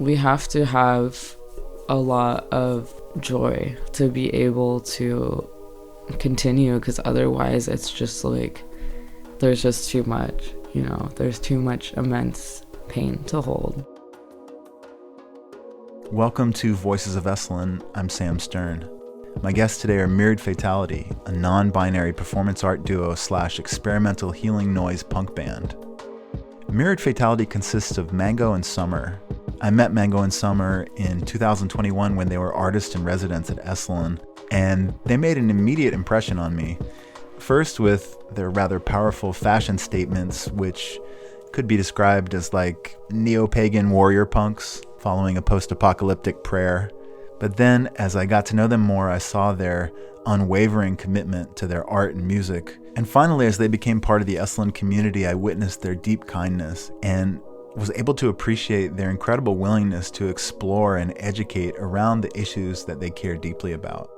We have to have a lot of joy to be able to continue, because otherwise it's just like there's just too much, there's too much immense pain to hold. Welcome to Voices of Esalen. I'm Sam Stern. My guests today are Myriad Fatality, a non-binary performance art duo / experimental healing noise punk band. Myriad Fatality consists of Mango and Samar. I met Mango and Samar in 2021 when they were artists in residence at Esalen, and they made an immediate impression on me. First with their rather powerful fashion statements, which could be described as like neo-pagan warrior punks following a post-apocalyptic prayer. But then, as I got to know them more, I saw their unwavering commitment to their art and music. And finally, as they became part of the Esalen community, I witnessed their deep kindness and was able to appreciate their incredible willingness to explore and educate around the issues that they care deeply about.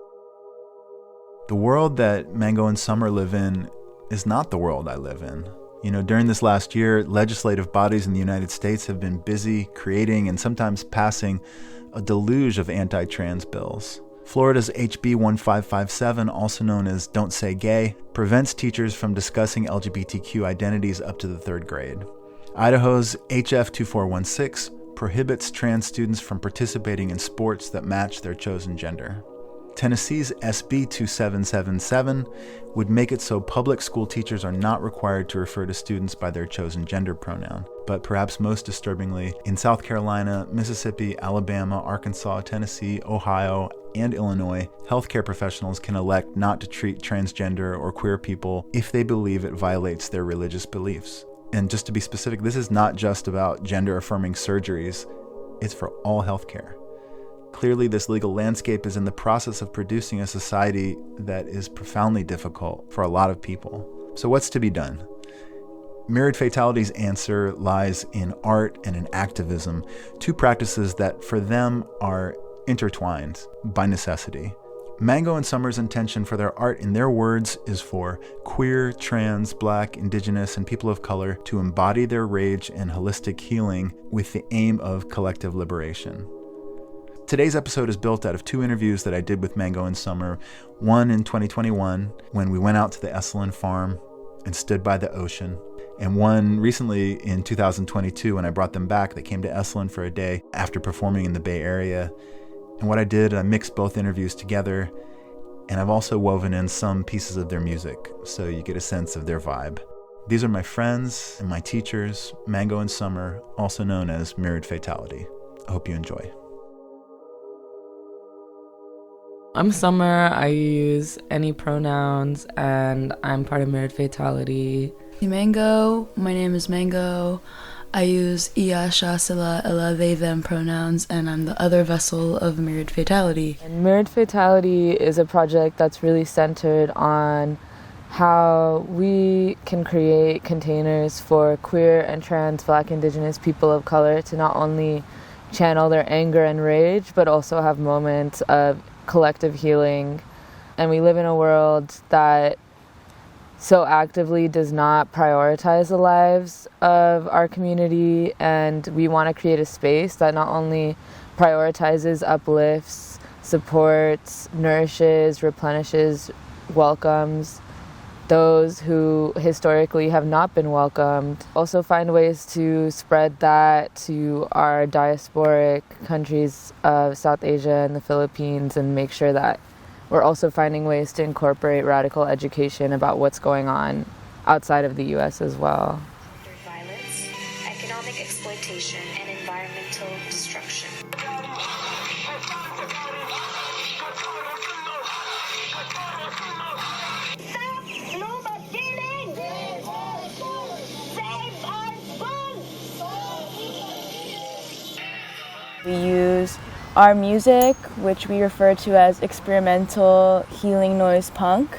The world that Mango and Samar live in is not the world I live in. During this last year, legislative bodies in the United States have been busy creating and sometimes passing a deluge of anti-trans bills. Florida's HB 1557, also known as Don't Say Gay, prevents teachers from discussing LGBTQ identities up to the 3rd grade. Idaho's HF 2416 prohibits trans students from participating in sports that match their chosen gender. Tennessee's SB 2777 would make it so public school teachers are not required to refer to students by their chosen gender pronoun. But perhaps most disturbingly, in South Carolina, Mississippi, Alabama, Arkansas, Tennessee, Ohio, and Illinois, healthcare professionals can elect not to treat transgender or queer people if they believe it violates their religious beliefs. And just to be specific, this is not just about gender-affirming surgeries, it's for all healthcare. Clearly, this legal landscape is in the process of producing a society that is profoundly difficult for a lot of people. So what's to be done? Myriad Fatality's answer lies in art and in activism, two practices that for them are intertwined by necessity. Mango and Samar's intention for their art, in their words, is for queer, trans, Black, Indigenous, and people of color to embody their rage and holistic healing with the aim of collective liberation. Today's episode is built out of two interviews that I did with Mango and Samar, one in 2021 when we went out to the Esalen farm and stood by the ocean, and one recently in 2022 when I brought them back. They came to Esalen for a day after performing in the Bay Area. And what I did, I mixed both interviews together, and I've also woven in some pieces of their music so you get a sense of their vibe. These are my friends and my teachers, Mango and Samar, also known as Myriad Fatality. I hope you enjoy. I'm Samar. I use any pronouns, and I'm part of Myriad Fatality. Mango. My name is Mango. I use Ia, Sha, Sila, Ella, they, them pronouns, and I'm the other vessel of Myriad Fatality. And Myriad Fatality is a project that's really centered on how we can create containers for queer and trans, Black, Indigenous people of color to not only channel their anger and rage, but also have moments of collective healing. And we live in a world that so actively does not prioritize the lives of our community, and we want to create a space that not only prioritizes, uplifts, supports, nourishes, replenishes, welcomes those who historically have not been welcomed. Also find ways to spread that to our diasporic countries of South Asia and the Philippines, and make sure that we're also finding ways to incorporate radical education about what's going on outside of the U.S. as well. Violence, economic exploitation, and environmental destruction. We use our music, which we refer to as experimental healing noise punk,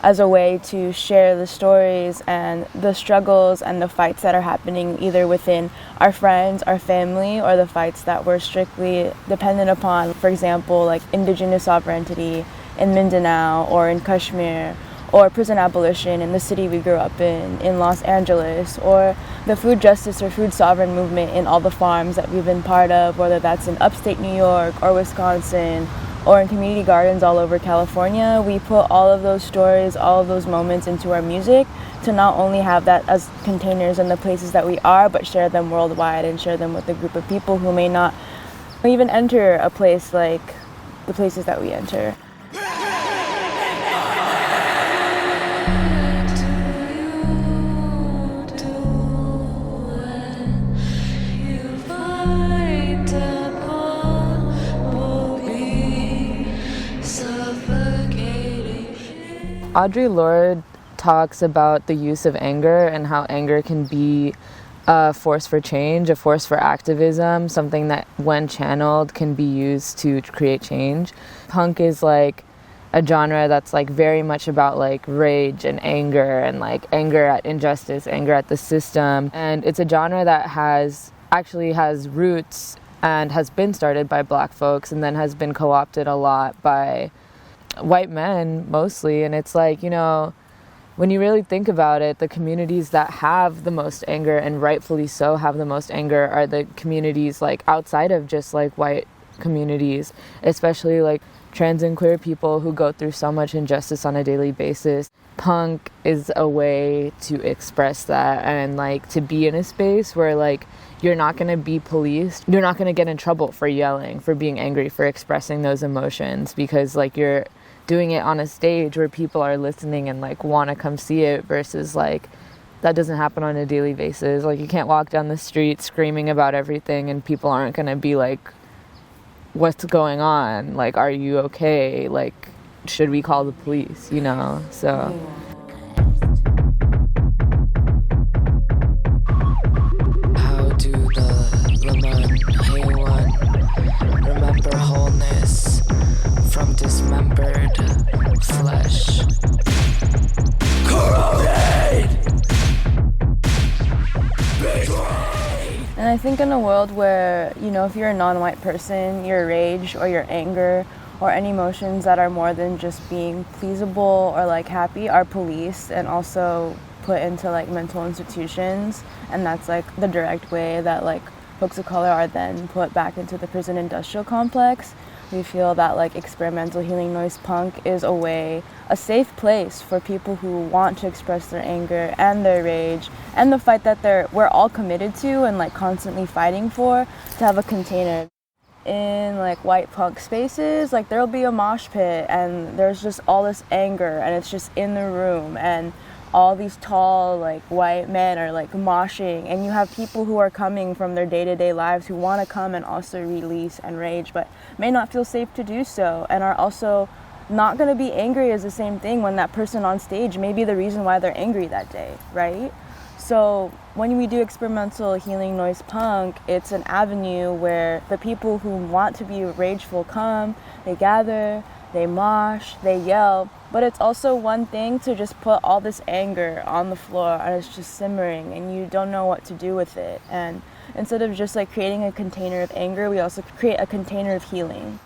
as a way to share the stories and the struggles and the fights that are happening either within our friends, our family, or the fights that we're strictly dependent upon. For example, like Indigenous sovereignty in Mindanao or in Kashmir, or prison abolition in the city we grew up in Los Angeles, or the food justice or food sovereign movement in all the farms that we've been part of, whether that's in upstate New York or Wisconsin or in community gardens all over California. We put all of those stories, all of those moments into our music to not only have that as containers in the places that we are, but share them worldwide and share them with a group of people who may not even enter a place like the places that we enter. Audre Lorde talks about the use of anger and how anger can be a force for change, a force for activism, something that when channeled can be used to create change. Punk is like a genre that's like very much about like rage and like anger at injustice, anger at the system. And it's a genre that actually has roots and has been started by Black folks and then has been co-opted a lot by white men mostly. And it's like, you know, when you really think about it, the communities that have the most anger, and rightfully so have the most anger, are the communities like outside of just like white communities, especially like trans and queer people who go through so much injustice on a daily basis. Punk is a way to express that and like to be in a space where like you're not going to be policed. You're not going to get in trouble for yelling, for being angry, for expressing those emotions, because like you're doing it on a stage where people are listening and like want to come see it, versus like that doesn't happen on a daily basis. Like you can't walk down the street screaming about everything and people aren't going to be like, what's going on? Like, are you okay? Like, should we call the police? You know, so. How do the Lamont Haywan remember wholeness from dismembered flesh? Corroded! And I think in a world where, you know, if you're a non-white person, your rage or your anger or any emotions that are more than just being pleasable or like happy are policed and also put into like mental institutions. And that's like the direct way that like folks of color are then put back into the prison industrial complex. We feel that like experimental healing noise punk is a safe place for people who want to express their anger and their rage and the fight that we're all committed to and like constantly fighting for, to have a container. In like white punk spaces, like there'll be a mosh pit and there's just all this anger and it's just in the room, and all these tall like white men are like moshing, and you have people who are coming from their day-to-day lives who want to come and also release and rage but may not feel safe to do so, and are also not going to be angry as the same thing when that person on stage may be the reason why they're angry that day, right? So when we do experimental healing noise punk, it's an avenue where the people who want to be rageful come, they gather, they mosh, they yell, but it's also one thing to just put all this anger on the floor and it's just simmering and you don't know what to do with it. And instead of just like creating a container of anger, we also create a container of healing.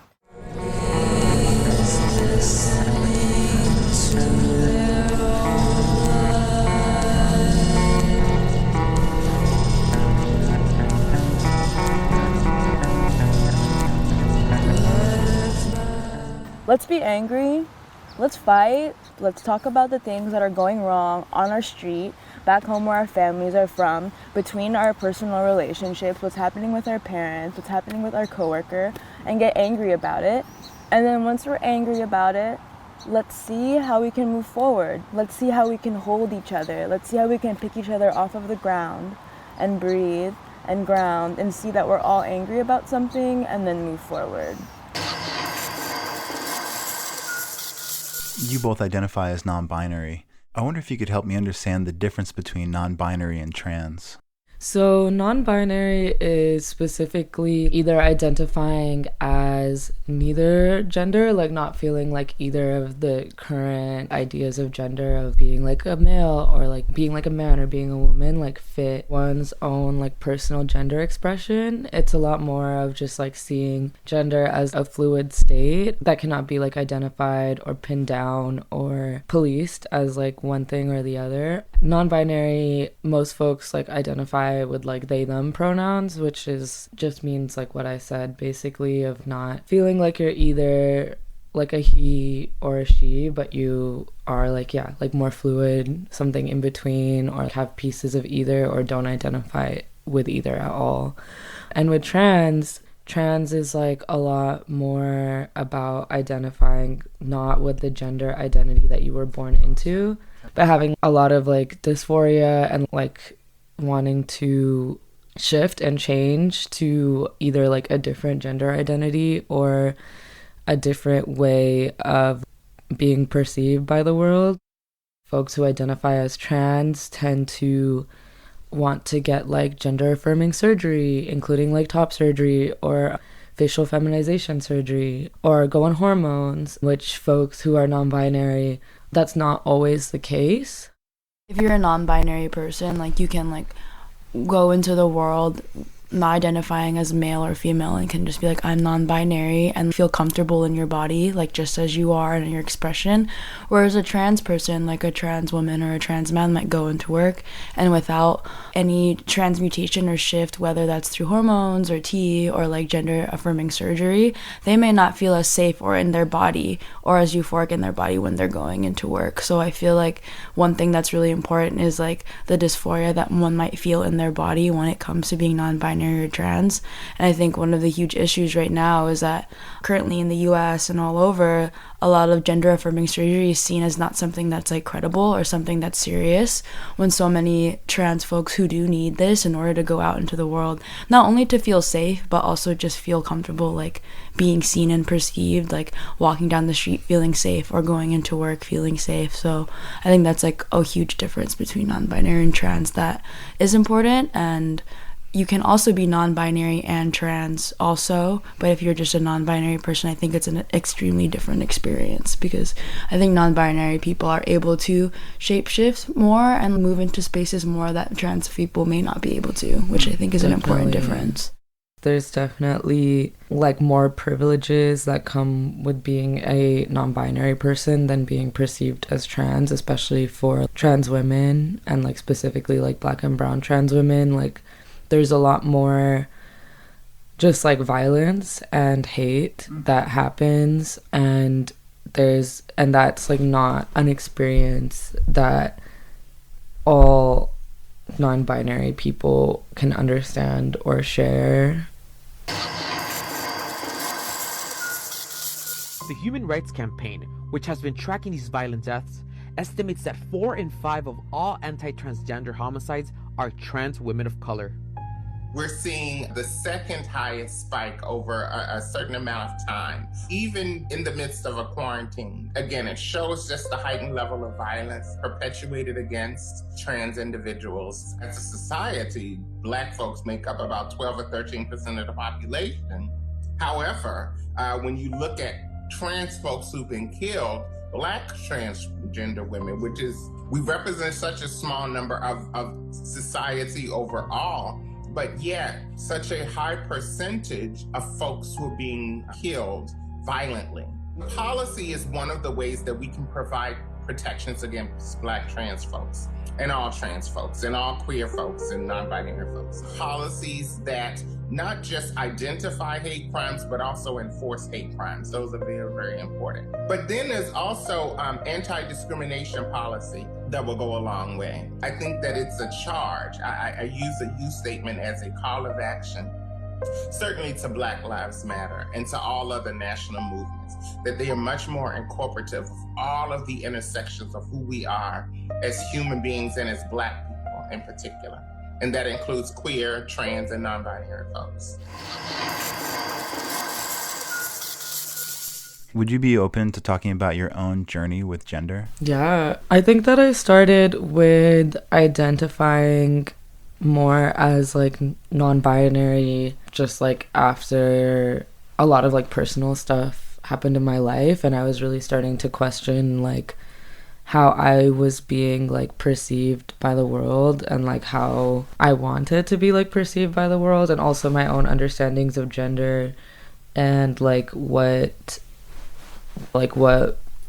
Let's be angry, let's fight, let's talk about the things that are going wrong on our street, back home where our families are from, between our personal relationships, what's happening with our parents, what's happening with our coworker, and get angry about it. And then once we're angry about it, let's see how we can move forward. Let's see how we can hold each other. Let's see how we can pick each other off of the ground and breathe and ground and see that we're all angry about something and then move forward. You both identify as non-binary. I wonder if you could help me understand the difference between non-binary and trans. So, non-binary is specifically either identifying as neither gender, like not feeling like either of the current ideas of gender of being like a male or like being like a man or being a woman, like fit one's own like personal gender expression. It's a lot more of just like seeing gender as a fluid state that cannot be like identified or pinned down or policed as like one thing or the other. Non-binary, most folks like identify with like they them pronouns, which is just means like what I said basically, of not feeling like you're either like a he or a she, but you are like, yeah, like more fluid, something in between, or have pieces of either, or don't identify with either at all. And with trans is like a lot more about identifying not with the gender identity that you were born into, but having a lot of like dysphoria and like wanting to shift and change to either like a different gender identity or a different way of being perceived by the world. Folks who identify as trans tend to want to get like gender affirming surgery, including like top surgery or facial feminization surgery, or go on hormones, which folks who are non-binary, that's not always the case. If you're a non-binary person, like you can like go into the world not identifying as male or female and can just be like, I'm non-binary, and feel comfortable in your body, like just as you are and your expression. Whereas a trans person, like a trans woman or a trans man, might go into work and without any transmutation or shift, whether that's through hormones or T or like gender affirming surgery, they may not feel as safe or in their body or as euphoric in their body when they're going into work. So I feel like one thing that's really important is like the dysphoria that one might feel in their body when it comes to being non-binary or trans. And I think one of the huge issues right now is that currently in the US and all over, a lot of gender affirming surgery is seen as not something that's like credible or something that's serious, when so many trans folks who do need this in order to go out into the world, not only to feel safe but also just feel comfortable, like being seen and perceived, like walking down the street feeling safe or going into work feeling safe. So I think that's like a huge difference between non-binary and trans that is important. And you can also be non-binary and trans also, but if you're just a non-binary person, I think it's an extremely different experience, because I think non-binary people are able to shapeshift more and move into spaces more that trans people may not be able to, which I think is an important difference. There's definitely like more privileges that come with being a non-binary person than being perceived as trans, especially for trans women, and like specifically like Black and brown trans women. Like there's a lot more just like violence and hate that happens, and that's like not an experience that all non-binary people can understand or share. The Human Rights Campaign, which has been tracking these violent deaths, estimates that 4 in 5 of all anti-transgender homicides are trans women of color. We're seeing the second highest spike over a certain amount of time, even in the midst of a quarantine. Again, it shows just the heightened level of violence perpetuated against trans individuals. As a society, Black folks make up about 12 or 13% of the population. However, when you look at trans folks who've been killed, Black transgender women, we represent such a small number of society overall, but yet such a high percentage of folks who are being killed violently. Policy is one of the ways that we can provide protections against Black trans folks and all trans folks and all queer folks and non-binary folks. Policies that not just identify hate crimes, but also enforce hate crimes. Those are very, very important. But then there's also anti-discrimination policy that will go a long way. I think that it's a charge. I use the you statement as a call of action, certainly to Black Lives Matter and to all other national movements, that they are much more incorporative of all of the intersections of who we are as human beings and as Black people in particular. And that includes queer, trans, and non-binary folks. Would you be open to talking about your own journey with gender? Yeah, I think that I started with identifying more as like non-binary, just like after a lot of like personal stuff happened in my life, and I was really starting to question like how I was being like perceived by the world, and like how I wanted to be like perceived by the world, and also my own understandings of gender, and like what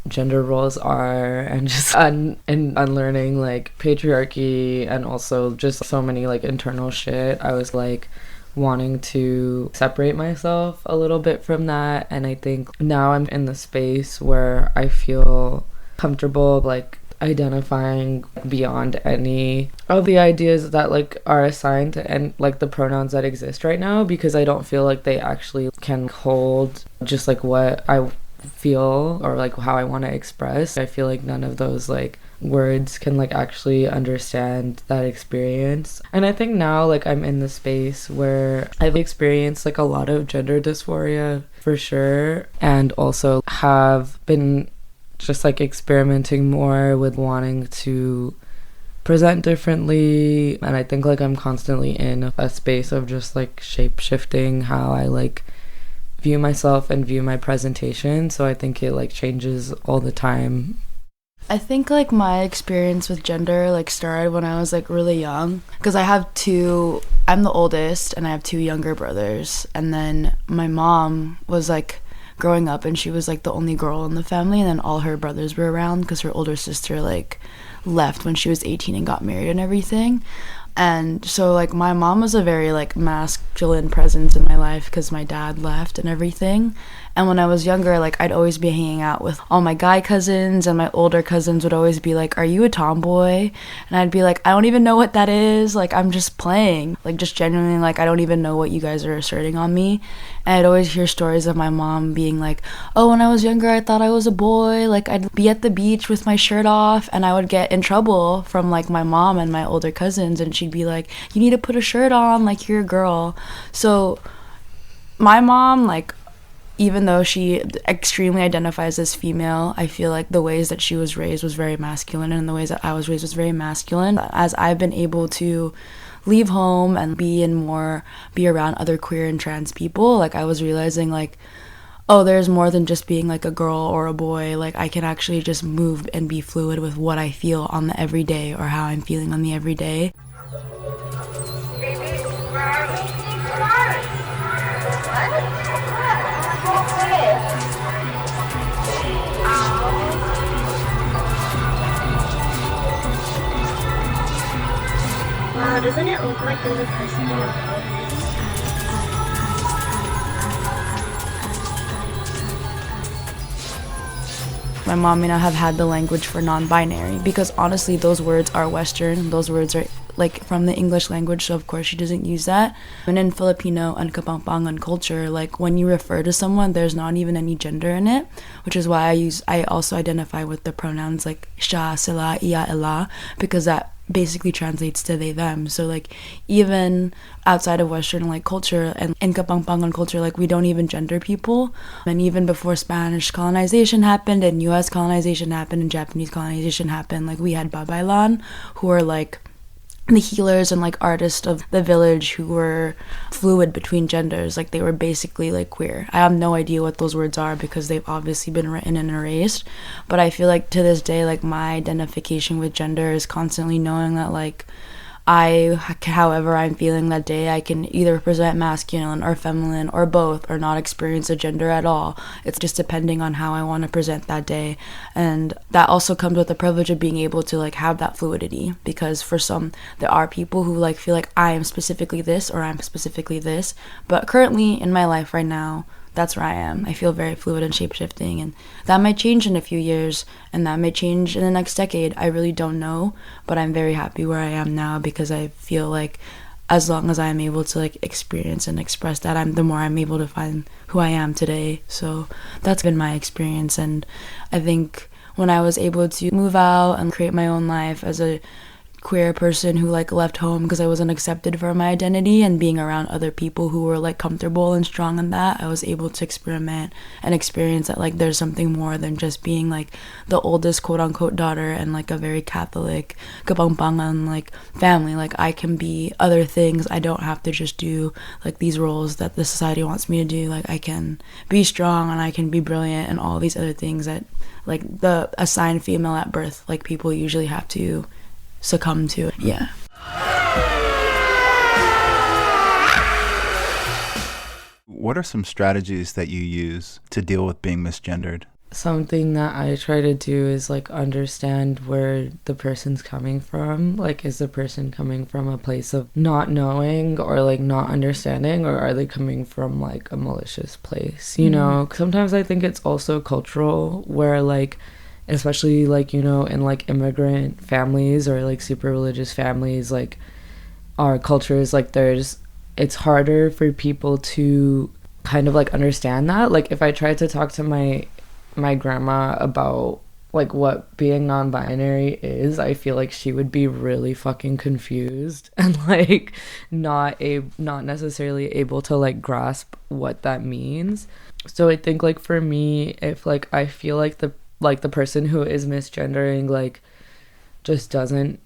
gender roles are, and just unlearning like patriarchy, and also just so many like internal shit. I was like wanting to separate myself a little bit from that, and I think now I'm in the space where I feel comfortable like identifying beyond any of the ideas that like are assigned and like the pronouns that exist right now, because I don't feel like they actually can hold just like what I feel or like how I want to express. I feel like none of those like words can like actually understand that experience. And I think now like I'm in the space where I've experienced like a lot of gender dysphoria for sure, and also have been just like experimenting more with wanting to present differently. And I think like I'm constantly in a space of just like shape shifting how I like view myself and view my presentation. So I think it like changes all the time. I think like my experience with gender like started when I was like really young, because I'm the oldest and I have two younger brothers, and then my mom was like growing up and she was like the only girl in the family, and then all her brothers were around because her older sister like left when she was 18 and got married and everything. And so like my mom was a very like masculine presence in my life because my dad left and everything. And when I was younger, like I'd always be hanging out with all my guy cousins, and my older cousins would always be like, "Are you a tomboy?" And I'd be like, "I don't even know what that is. Like I'm just playing." Like just genuinely like I don't even know what you guys are asserting on me. And I'd always hear stories of my mom being like, "Oh, when I was younger, I thought I was a boy. Like I'd be at the beach with my shirt off, and I would get in trouble from like my mom and my older cousins, and she'd be like, 'You need to put a shirt on, like you're a girl.'" So my mom, like, even though she extremely identifies as female, I feel like the ways that she was raised was very masculine, and the ways that I was raised was very masculine. As I've been able to leave home and be around other queer and trans people, like I was realizing like, oh, there's more than just being like a girl or a boy. Like I can actually just move and be fluid with what I feel on the everyday, or how I'm feeling on the everyday. Wow, doesn't it look like there's a person in the house? My mom may not have had the language for non-binary, because honestly those words are Western. Those words are like from the English language, so of course she doesn't use that. And in Filipino and Kapampangan culture, like when you refer to someone, there's not even any gender in it, which is why I also identify with the pronouns like siya, sila, iya, ila, because that basically translates to they, them. So like even outside of Western like culture and in Kapampangan culture, like we don't even gender people. And even before Spanish colonization happened and US colonization happened and Japanese colonization happened, like we had babaylan, who are like the healers and like artists of the village, who were fluid between genders. Like they were basically like queer. I have no idea what those words are because they've obviously been written and erased, but I feel like to this day, like my identification with gender is constantly knowing that like however I'm feeling that day, I can either represent masculine or feminine or both, or not experience a gender at all. It's just depending on how I want to present that day. And that also comes with the privilege of being able to like have that fluidity, because for some there are people who like feel like I am specifically this or I'm specifically this, but currently in my life right now, that's where I am. I feel very fluid and shape-shifting, and that might change in a few years, and that may change in the next decade. I really don't know, but I'm very happy where I am now, because I feel like as long as I'm able to like experience and express that, the more I'm able to find who I am today. So that's been my experience, and I think when I was able to move out and create my own life as a queer person who like left home because I wasn't accepted for my identity, and being around other people who were like comfortable and strong in that, I was able to experiment and experience that like there's something more than just being like the oldest quote unquote daughter and like a very Catholic Kapampangan like family. Like I can be other things. I don't have to just do like these roles that the society wants me to do. Like I can be strong and I can be brilliant and all these other things that like the assigned female at birth like people usually have to succumb to. Yeah. What are some strategies that you use to deal with being misgendered? Something that I try to do is like understand where the person's coming from. Like, is the person coming from a place of not knowing or like not understanding, or are they coming from like a malicious place? You know, sometimes I think it's also cultural, where like, especially like, you know, in like immigrant families or like super religious families, like our cultures, like it's harder for people to kind of like understand that. Like if I tried to talk to my grandma about like what being non-binary is, I feel like she would be really fucking confused and like not necessarily able to like grasp what that means. So I think like for me, if like I feel like the person who is misgendering like just doesn't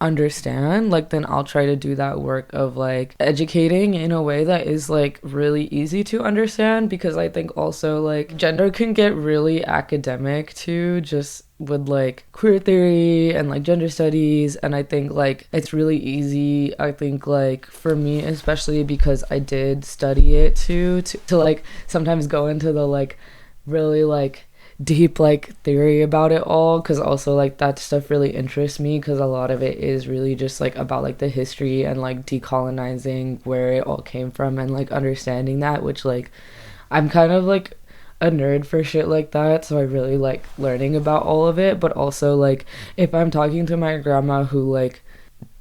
understand, like then I'll try to do that work of like educating in a way that is like really easy to understand, because I think also like gender can get really academic too, just with like queer theory and like gender studies, and I think like it's really easy, I think like for me especially because I did study it too, to like sometimes go into the like really like deep like theory about it all, because also like that stuff really interests me, because a lot of it is really just like about like the history and like decolonizing where it all came from and like understanding that, which like I'm kind of like a nerd for shit like that, so I really like learning about all of it. But also like if I'm talking to my grandma who like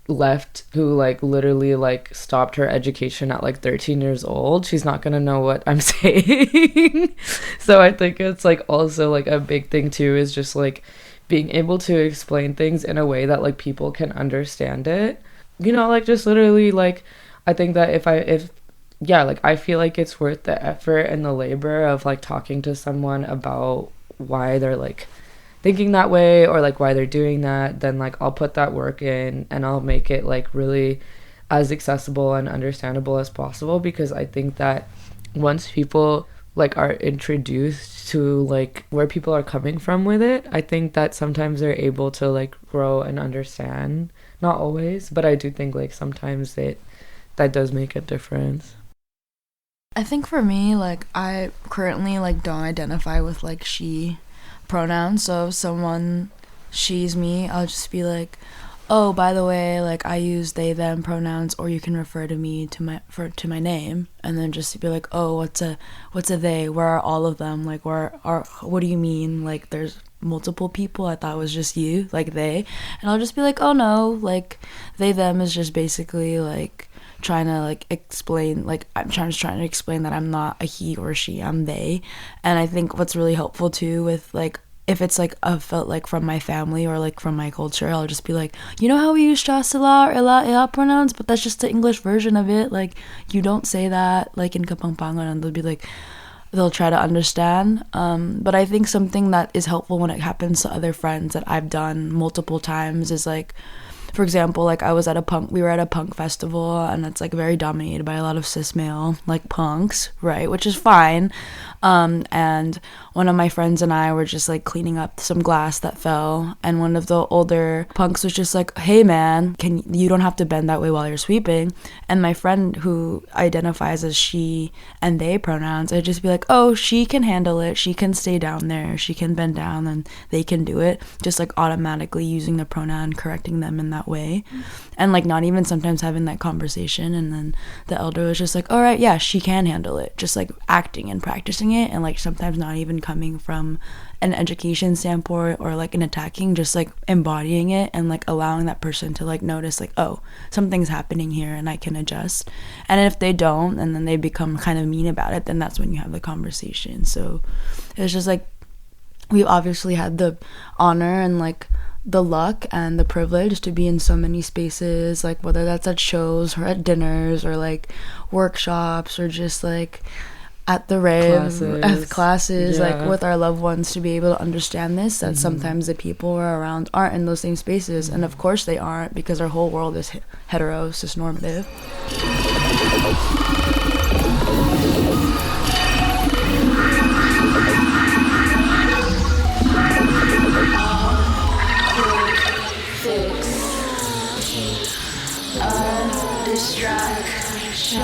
literally like stopped her education at like 13 years old, she's not gonna know what I'm saying. So I think it's like also like a big thing too is just like being able to explain things in a way that like people can understand it, you know, like just literally like I think that if I feel like it's worth the effort and the labor of like talking to someone about why they're like thinking that way or like why they're doing that, then like I'll put that work in and I'll make it like really as accessible and understandable as possible, because I think that once people like are introduced to like where people are coming from with it, I think that sometimes they're able to like grow and understand. Not always, but I do think like sometimes that does make a difference. I think for me, like I currently like don't identify with like she pronouns, so if someone she's me, I'll just be like, oh, by the way, like I use they them pronouns, or you can refer to me to my name, and then just be like, oh, what's a they, where are all of them, like what do you mean, like there's multiple people, I thought it was just you, like they. And I'll just be like, oh no, like they them is just basically like trying to like explain, like I'm trying to explain that I'm not a he or she, I'm they. And I think what's really helpful too with like if it's like I felt like from my family or like from my culture, I'll just be like, you know how we use shasila or ila pronouns, but that's just the English version of it, like you don't say that like in Kapampangan, and they'll be like, they'll try to understand. But I think something that is helpful when it happens to other friends that I've done multiple times is like, for example, like we were at a punk festival, and it's like very dominated by a lot of cis male like punks, right, which is fine. And one of my friends and I were just like cleaning up some glass that fell, and one of the older punks was just like, hey man, you don't have to bend that way while you're sweeping. And my friend who identifies as she and they pronouns, I'd just be like, oh, she can handle it, she can stay down there, she can bend down, and they can do it, just like automatically using the pronoun, correcting them in that way. And like not even sometimes having that conversation, and then the elder was just like, all right, yeah, she can handle it, just like acting and practicing it, and like sometimes not even coming from an education standpoint or like an attacking, just like embodying it and like allowing that person to like notice like, oh, something's happening here and I can adjust. And if they don't, and then they become kind of mean about it, then that's when you have the conversation. So it's just like we've obviously had the honor and like the luck and the privilege to be in so many spaces, like whether that's at shows or at dinners or like workshops or just like at the rave, at classes, like with our loved ones, to be able to understand this, that sometimes the people we're around aren't in those same spaces. And of course they aren't, because our whole world is hetero, cisnormative. Distraction,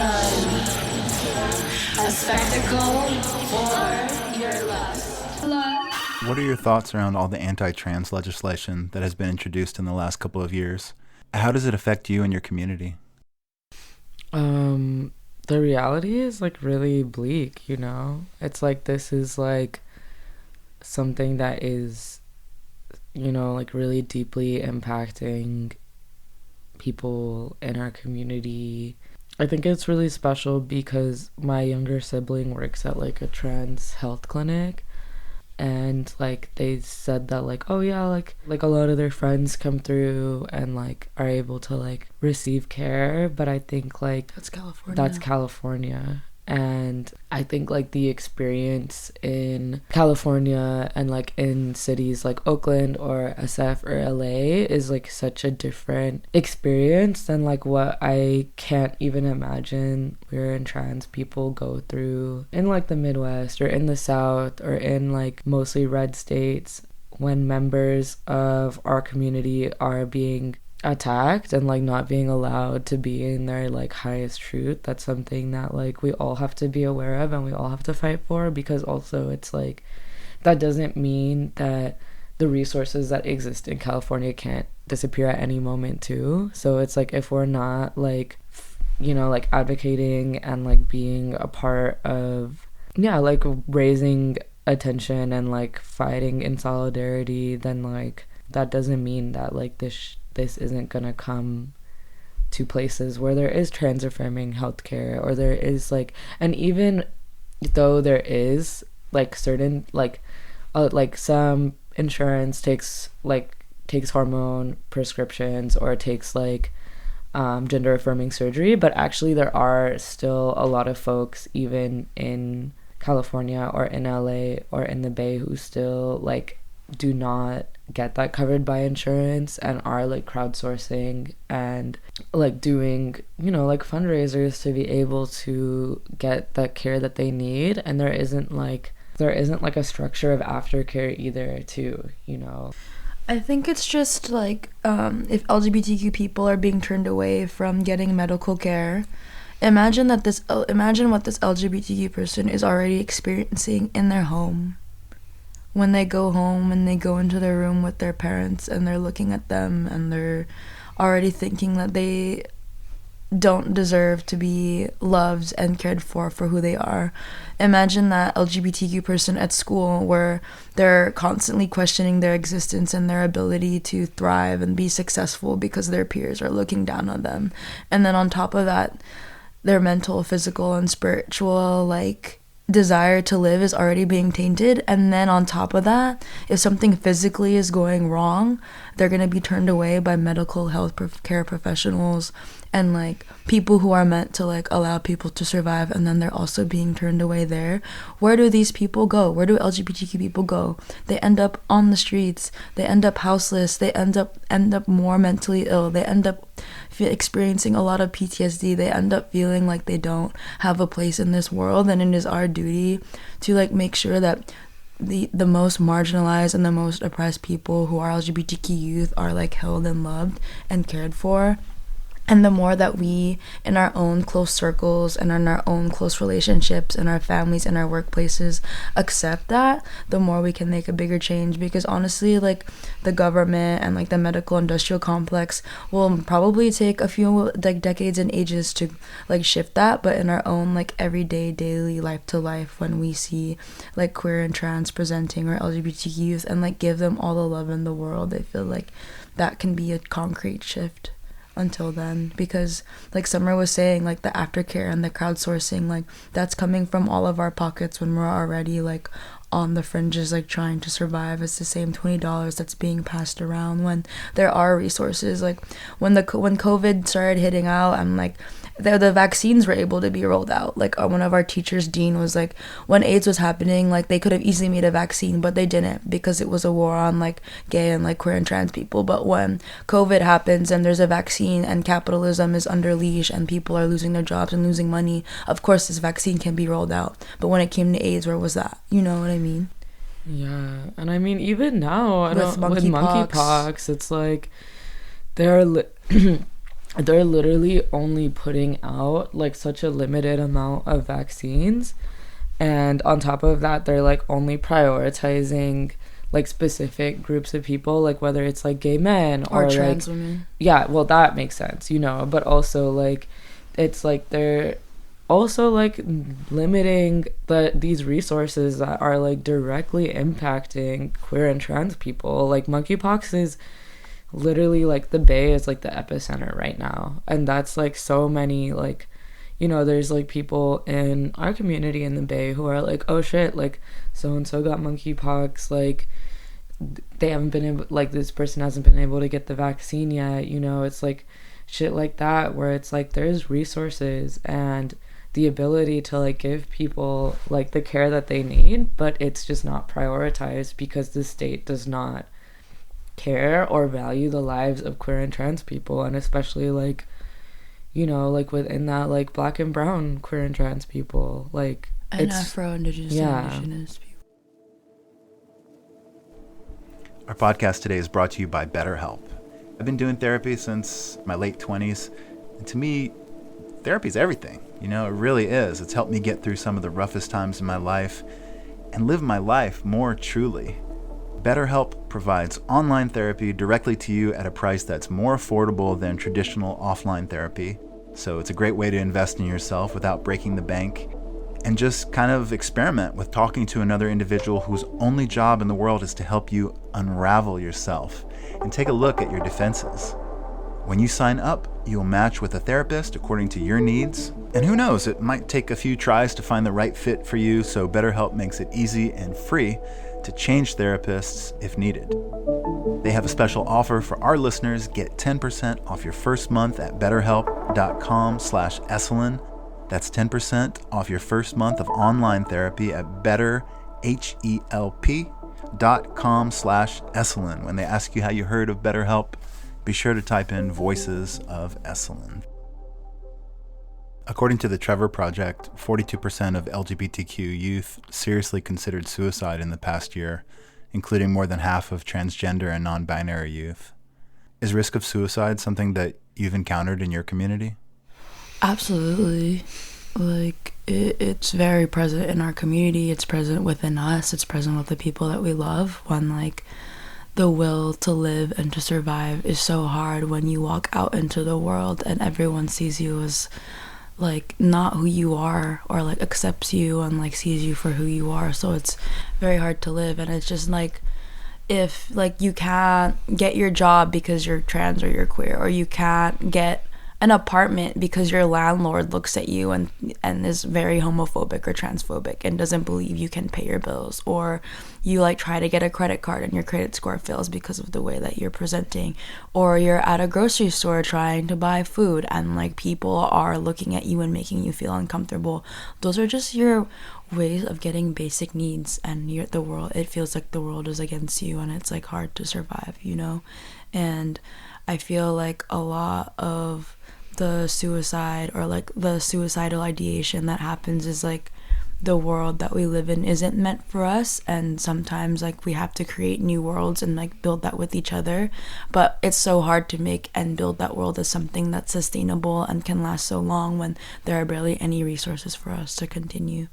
a spectacle for your lust. What are your thoughts around all the anti-trans legislation that has been introduced in the last couple of years? How does it affect you and your community? The reality is like really bleak, you know? It's like this is like something that is, you know, like really deeply impacting people in our community. I think it's really special because my younger sibling works at like a trans health clinic, and like they said that like, oh yeah, like a lot of their friends come through and like are able to like receive care, but I think like That's California. And I think like the experience in California and like in cities like Oakland or SF or LA is like such a different experience than like what I can't even imagine queer and trans people go through in like the Midwest or in the South or in like mostly red states, when members of our community are being attacked and like not being allowed to be in their like highest truth. That's something that like we all have to be aware of and we all have to fight for, because also it's like that doesn't mean that the resources that exist in California can't disappear at any moment too. So it's like if we're not like, you know, like advocating and like being a part of, yeah, like raising attention and like fighting in solidarity, then like that doesn't mean that like this isn't gonna come to places where there is trans affirming healthcare, or there is like, and even though there is like certain like some insurance takes hormone prescriptions or takes like gender affirming surgery, but actually there are still a lot of folks even in California or in LA or in the Bay who still like do not get that covered by insurance and are like crowdsourcing and like doing, you know, like fundraisers to be able to get that care that they need. And there isn't like a structure of aftercare either too, you know. I think it's just like if LGBTQ people are being turned away from getting medical care, imagine what this LGBTQ person is already experiencing in their home. When they go home and they go into their room with their parents and they're looking at them and they're already thinking that they don't deserve to be loved and cared for who they are. Imagine that LGBTQ person at school where they're constantly questioning their existence and their ability to thrive and be successful because their peers are looking down on them. And then on top of that, their mental, physical, and spiritual like desire to live is already being tainted. And then on top of that, if something physically is going wrong, they're going to be turned away by medical health care professionals and like people who are meant to like allow people to survive, and then they're also being turned away there. Where do these people go? Where do LGBTQ people go? They end up on the streets, they end up houseless, they end up more mentally ill, they end up experiencing a lot of PTSD, they end up feeling like they don't have a place in this world. And it is our duty to like make sure that the most marginalized and the most oppressed people who are LGBTQ youth are like held and loved and cared for. And the more that we, in our own close circles and in our own close relationships and our families and our workplaces, accept that, the more we can make a bigger change. Because honestly, like the government and like the medical industrial complex will probably take a few like decades and ages to like shift that. But in our own like everyday, daily life to life, when we see like queer and trans presenting or LGBTQ youth and like give them all the love in the world, I feel like that can be a concrete shift. Until then, because like Summer was saying, like the aftercare and the crowdsourcing, like that's coming from all of our pockets when we're already like on the fringes, like trying to survive. It's the same $20 that's being passed around when there are resources. Like when COVID started hitting out, and like the vaccines were able to be rolled out. Like one of our teachers, Dean, was like, when AIDS was happening, like they could have easily made a vaccine, but they didn't, because it was a war on like gay and like queer and trans people. But when COVID happens and there's a vaccine and capitalism is under leash and people are losing their jobs and losing money, of course this vaccine can be rolled out. But when it came to AIDS, where was that? You know what I mean? Yeah. And I mean, even now, with monkeypox, monkeypox, it's like they're literally only putting out like such a limited amount of vaccines, and on top of that they're like only prioritizing like specific groups of people, like whether it's like gay men or trans like, women. Yeah, well, that makes sense, you know, but also like it's like they're also like limiting these resources that are like directly impacting queer and trans people. Like monkeypox is literally like the Bay is like the epicenter right now, and that's like so many, like, you know, there's like people in our community in the Bay who are like, oh shit, like so and so got monkeypox, like they haven't been able, like this person hasn't been able to get the vaccine yet, you know. It's like shit like that, where it's like there's resources and the ability to like give people like the care that they need, but it's just not prioritized because the state does not care or value the lives of queer and trans people, and especially like, you know, like within that, like black and brown queer and trans people, like, and Afro-Indigenous and Indigenous people. Our podcast today is brought to you by BetterHelp. I've been doing therapy since my late 20s, and to me, therapy is everything. You know, it really is. It's helped me get through some of the roughest times in my life and live my life more truly. BetterHelp provides online therapy directly to you at a price that's more affordable than traditional offline therapy. So it's a great way to invest in yourself without breaking the bank, and just kind of experiment with talking to another individual whose only job in the world is to help you unravel yourself and take a look at your defenses. When you sign up, you'll match with a therapist according to your needs. And who knows, it might take a few tries to find the right fit for you, so BetterHelp makes it easy and free to change therapists if needed. They have a special offer for our listeners. Get 10% off your first month at betterhelp.com/Esalen. That's 10% off your first month of online therapy at betterhelp.com/Esalen. When they ask you how you heard of BetterHelp, be sure to type in Voices of Esalen. According to the Trevor Project, 42% of LGBTQ youth seriously considered suicide in the past year, including more than half of transgender and non-binary youth. Is risk of suicide something that you've encountered in your community? Absolutely. Like, it's very present in our community. It's present within us. It's present with the people that we love. When, like, the will to live and to survive is so hard when you walk out into the world and everyone sees you as like not who you are, or like accepts you and like sees you for who you are. So it's very hard to live. And it's just like, if like you can't get your job because you're trans or you're queer, or you can't get an apartment because your landlord looks at you and is very homophobic or transphobic and doesn't believe you can pay your bills, or you like try to get a credit card and your credit score fails because of the way that you're presenting, or you're at a grocery store trying to buy food and like people are looking at you and making you feel uncomfortable. Those are just your ways of getting basic needs, and it feels like the world is against you and it's like hard to survive, you know. And I feel like a lot of the suicide or like the suicidal ideation that happens is like the world that we live in isn't meant for us, and sometimes like we have to create new worlds and like build that with each other. But it's so hard to make and build that world as something that's sustainable and can last so long when there are barely any resources for us to continue.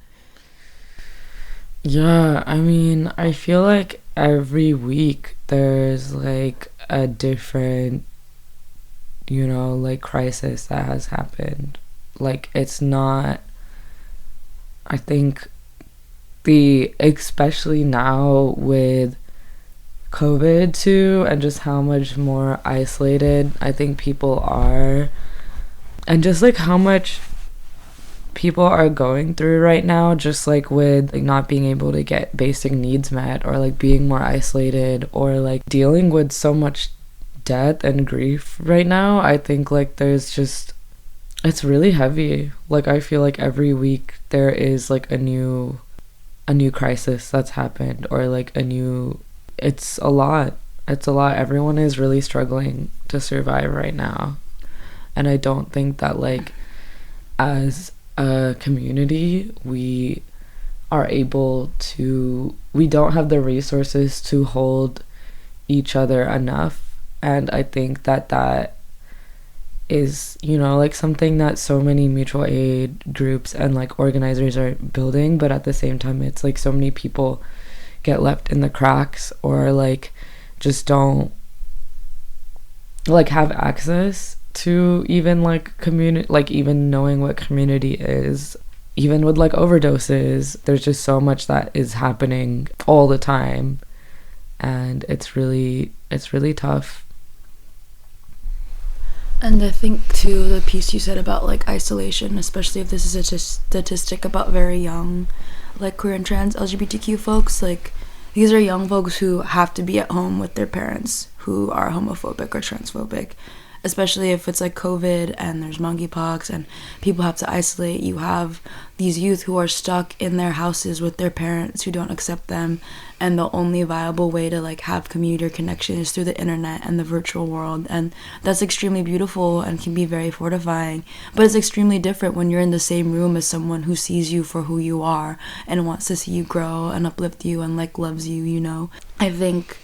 Yeah, I mean, I feel like every week there's like a different, you know, like crisis that has happened. Like, it's not, I think especially now with COVID too, and just how much more isolated I think people are, and just like how much people are going through right now, just like with like not being able to get basic needs met, or like being more isolated, or like dealing with so much death and grief right now, I think like there's just, it's really heavy. Like I feel like every week there is like a new crisis that's happened, or like it's a lot. Everyone is really struggling to survive right now. And I don't think that like as a community we don't have the resources to hold each other enough. And I think that is, you know, like something that so many mutual aid groups and like organizers are building, but at the same time it's like so many people get left in the cracks, or like just don't like have access to even like community, like even knowing what community is. Even with like overdoses, there's just so much that is happening all the time, and it's really tough. And I think too, the piece you said about like isolation, especially if this is a statistic about very young like queer and trans LGBTQ folks, like these are young folks who have to be at home with their parents who are homophobic or transphobic, especially if it's like COVID and there's monkeypox and people have to isolate. You have these youth who are stuck in their houses with their parents who don't accept them, and the only viable way to like have community or connection is through the internet and the virtual world. And that's extremely beautiful and can be very fortifying, but it's extremely different when you're in the same room as someone who sees you for who you are and wants to see you grow and uplift you and like loves you, you know. I think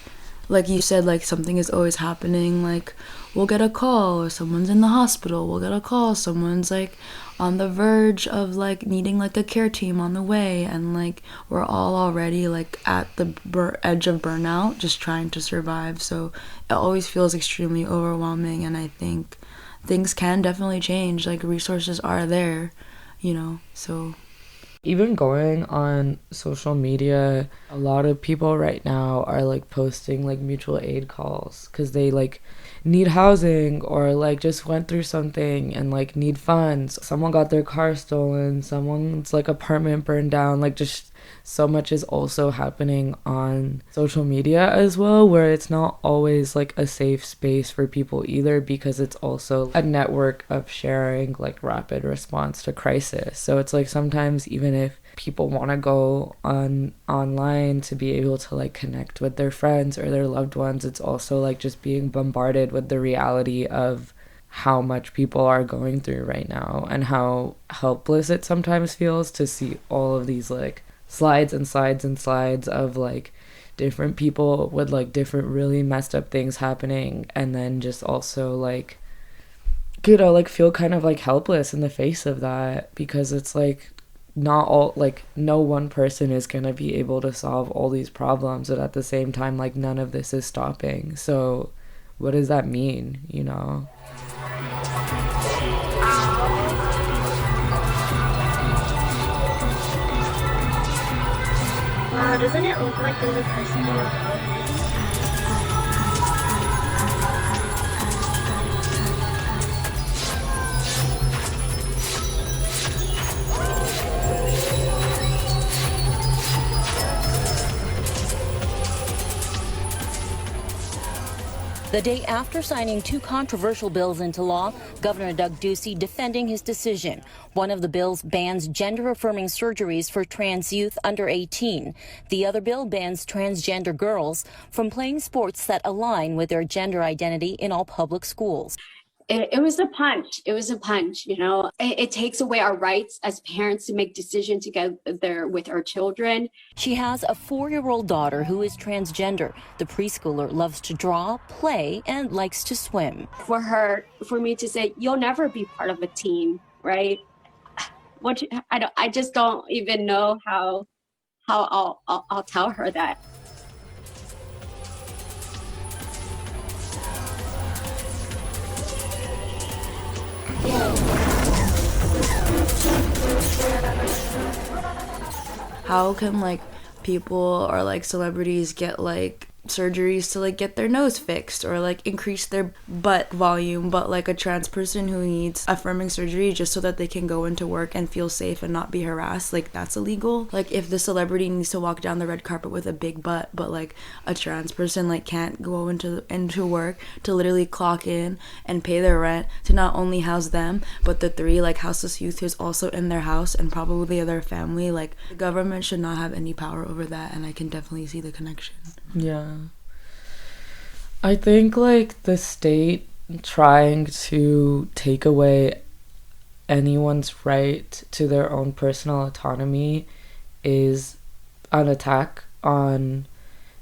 like you said, like something is always happening. Like we'll get a call, or someone's in the hospital, we'll get a call, someone's like on the verge of like needing like a care team on the way, and like we're all already like at the edge of burnout just trying to survive. So it always feels extremely overwhelming, and I think things can definitely change. Like resources are there, you know. So even going on social media, a lot of people right now are like posting like mutual aid calls because they like need housing, or like just went through something and like need funds. Someone got their car stolen, someone's like apartment burned down. Like just so much is also happening on social media as well, where it's not always like a safe space for people either, because it's also a network of sharing like rapid response to crisis. So it's like sometimes even if people want to go online to be able to like connect with their friends or their loved ones, it's also like just being bombarded with the reality of how much people are going through right now, and how helpless it sometimes feels to see all of these like slides of like different people with like different really messed up things happening, and then just also like, you know, like feel kind of like helpless in the face of that, because it's like not all, like no one person is gonna be able to solve all these problems, but at the same time like none of this is stopping. So what does that mean, you know? Wow, doesn't it look like there's a person in the boat? The day after signing two controversial bills into law, Governor Doug Ducey defending his decision. One of the bills bans gender-affirming surgeries for trans youth under 18. The other bill bans transgender girls from playing sports that align with their gender identity in all public schools. It was a punch. It was a punch, you know. It takes away our rights as parents to make decisions together with our children. She has a 4-year-old daughter who is transgender. The preschooler loves to draw, play, and likes to swim. For me to say, you'll never be part of a team, right? I just don't even know how I'll tell her that. How can like people or like celebrities get like surgeries to like get their nose fixed or like increase their butt volume, but like a trans person who needs affirming surgery just so that they can go into work and feel safe and not be harassed, like that's illegal. Like if the celebrity needs to walk down the red carpet with a big butt, but like a trans person like can't go into work to literally clock in and pay their rent to not only house them but the 3 like houseless youth who's also in their house and probably their family, like the government should not have any power over that. And I can definitely see the connection. Yeah. I think like the state trying to take away anyone's right to their own personal autonomy is an attack on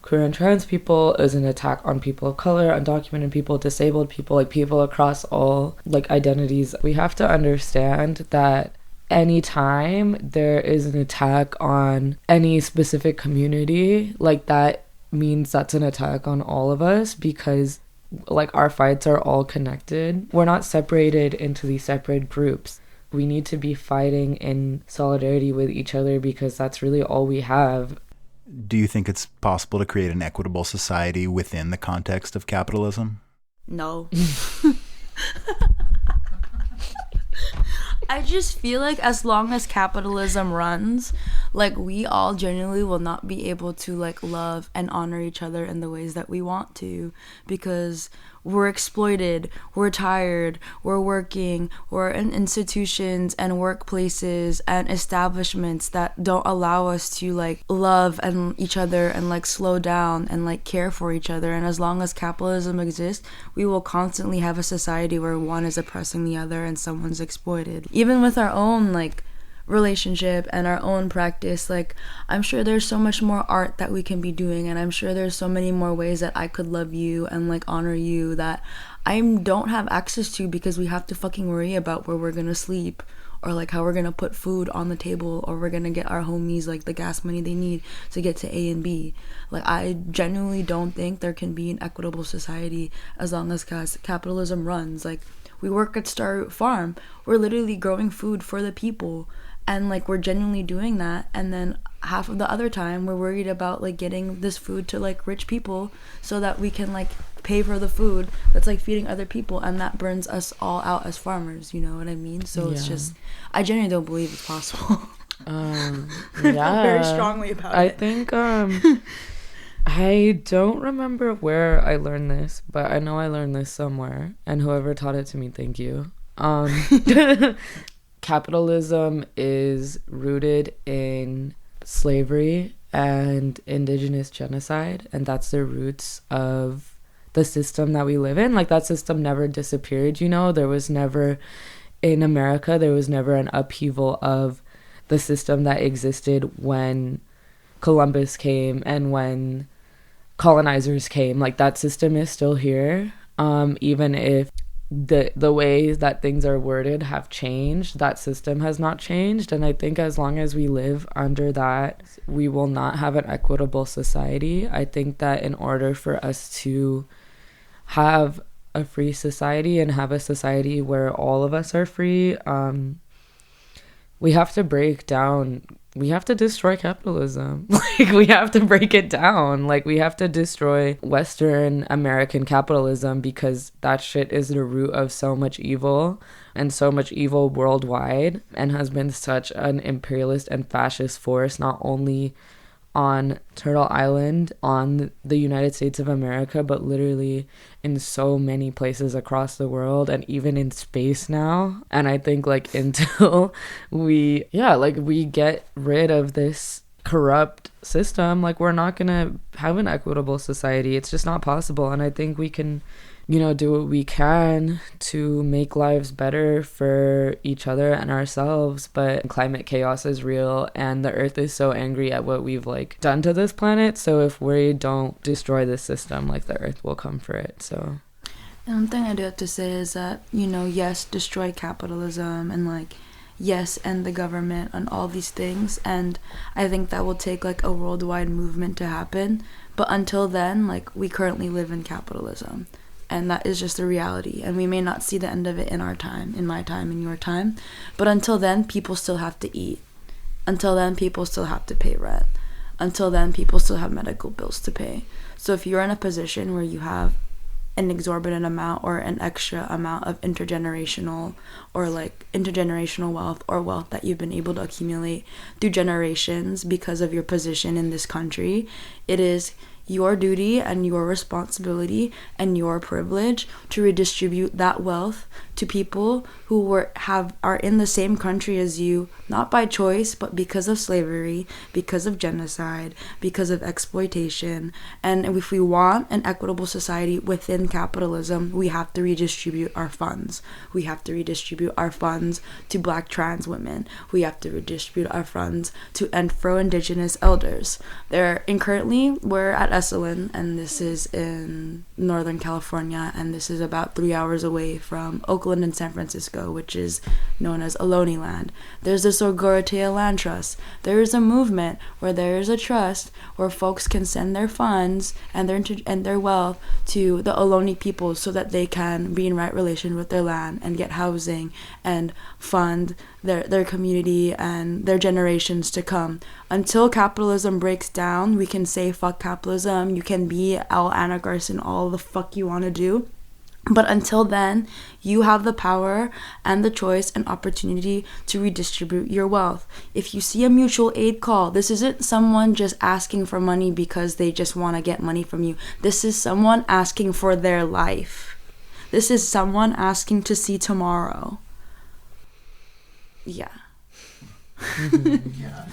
queer and trans people, is an attack on people of color, undocumented people, disabled people, like people across all like identities. We have to understand that anytime there is an attack on any specific community, like that means that's an attack on all of us, because like our fights are all connected. We're not separated into these separate groups. We need to be fighting in solidarity with each other because that's really all we have. Do you think it's possible to create an equitable society within the context of capitalism? No. I just feel like as long as capitalism runs, like we all genuinely will not be able to like love and honor each other in the ways that we want to, because we're exploited, we're tired, we're working, we're in institutions and workplaces and establishments that don't allow us to like love and each other and like slow down and like care for each other. And as long as capitalism exists, we will constantly have a society where one is oppressing the other and someone's exploited. Even with our own like relationship and our own practice, like I'm sure there's so much more art that we can be doing, and I'm sure there's so many more ways that I could love you and like honor you that I don't have access to because we have to fucking worry about where we're gonna sleep or like how we're gonna put food on the table or we're gonna get our homies like the gas money they need to get to A and B. Like I genuinely don't think there can be an equitable society as long as capitalism runs. Like we work at Star Farm, we're literally growing food for the people. And like we're genuinely doing that, and then half of the other time we're worried about like getting this food to like rich people so that we can like pay for the food that's like feeding other people, and that burns us all out as farmers, you know what I mean? So it's just, I genuinely don't believe it's possible. Yeah, I feel very strongly about it. I think I don't remember where I learned this, but I know I learned this somewhere, and whoever taught it to me, thank you. Capitalism is rooted in slavery and indigenous genocide, and that's the roots of the system that we live in. Like that system never disappeared, you know. There was never, in America, there was never an upheaval of the system that existed when Columbus came and when colonizers came. Like that system is still here, even if the ways that things are worded have changed, that system has not changed. And I think as long as we live under that, we will not have an equitable society. I think that in order for us to have a free society and have a society where all of us are free, we have to we have to destroy capitalism. Like we have to break it down. Like we have to destroy Western American capitalism, because that shit is the root of so much evil and so much evil worldwide, and has been such an imperialist and fascist force, not only on Turtle Island, on the United States of America, but literally in so many places across the world and even in space now. And I think like until we get rid of this corrupt system, like we're not gonna have an equitable society. It's just not possible. And I think we can, you know, do what we can to make lives better for each other and ourselves. But climate chaos is real, and the earth is so angry at what we've like done to this planet. So if we don't destroy this system, like the earth will come for it. So one thing I do have to say is that, you know, yes, destroy capitalism and like yes, end the government and all these things, and I think that will take like a worldwide movement to happen. But until then, like we currently live in capitalism. And that is just the reality. And we may not see the end of it in our time, in my time, in your time. But until then, people still have to eat. Until then, people still have to pay rent. Until then, people still have medical bills to pay. So if you're in a position where you have an exorbitant amount or an extra amount of intergenerational wealth or wealth that you've been able to accumulate through generations because of your position in this country, it is your duty and your responsibility and your privilege to redistribute that wealth to people who are in the same country as you, not by choice, but because of slavery, because of genocide, because of exploitation. And if we want an equitable society within capitalism, we have to redistribute our funds. We have to redistribute our funds to Black trans women. We have to redistribute our funds to Afro-Indigenous elders. Currently, we're at Esalen, and this is in Northern California, and this is about 3 hours away from Oakland and San Francisco, which is known as Ohlone land. There's the Sogorea Land Trust. There is a movement where there is a trust where folks can send their funds and their wealth to the Ohlone people so that they can be in right relation with their land and get housing and fund their community and their generations to come. Until capitalism breaks down, we can say fuck capitalism. You can be all anarchist and all the fuck you want to do. But until then, you have the power and the choice and opportunity to redistribute your wealth. If you see a mutual aid call, this isn't someone just asking for money because they just want to get money from you. This is someone asking for their life. This is someone asking to see tomorrow. Yeah. Yeah.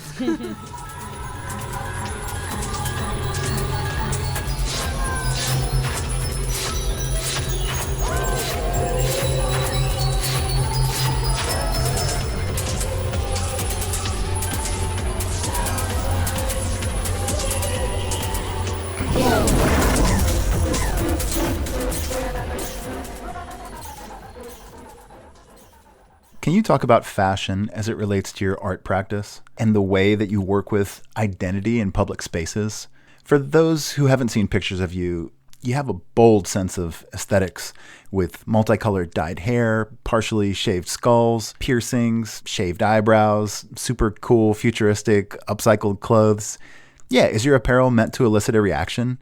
Can you talk about fashion as it relates to your art practice and the way that you work with identity in public spaces? For those who haven't seen pictures of you, you have a bold sense of aesthetics with multicolored dyed hair, partially shaved skulls, piercings, shaved eyebrows, super cool, futuristic, upcycled clothes. Yeah, is your apparel meant to elicit a reaction?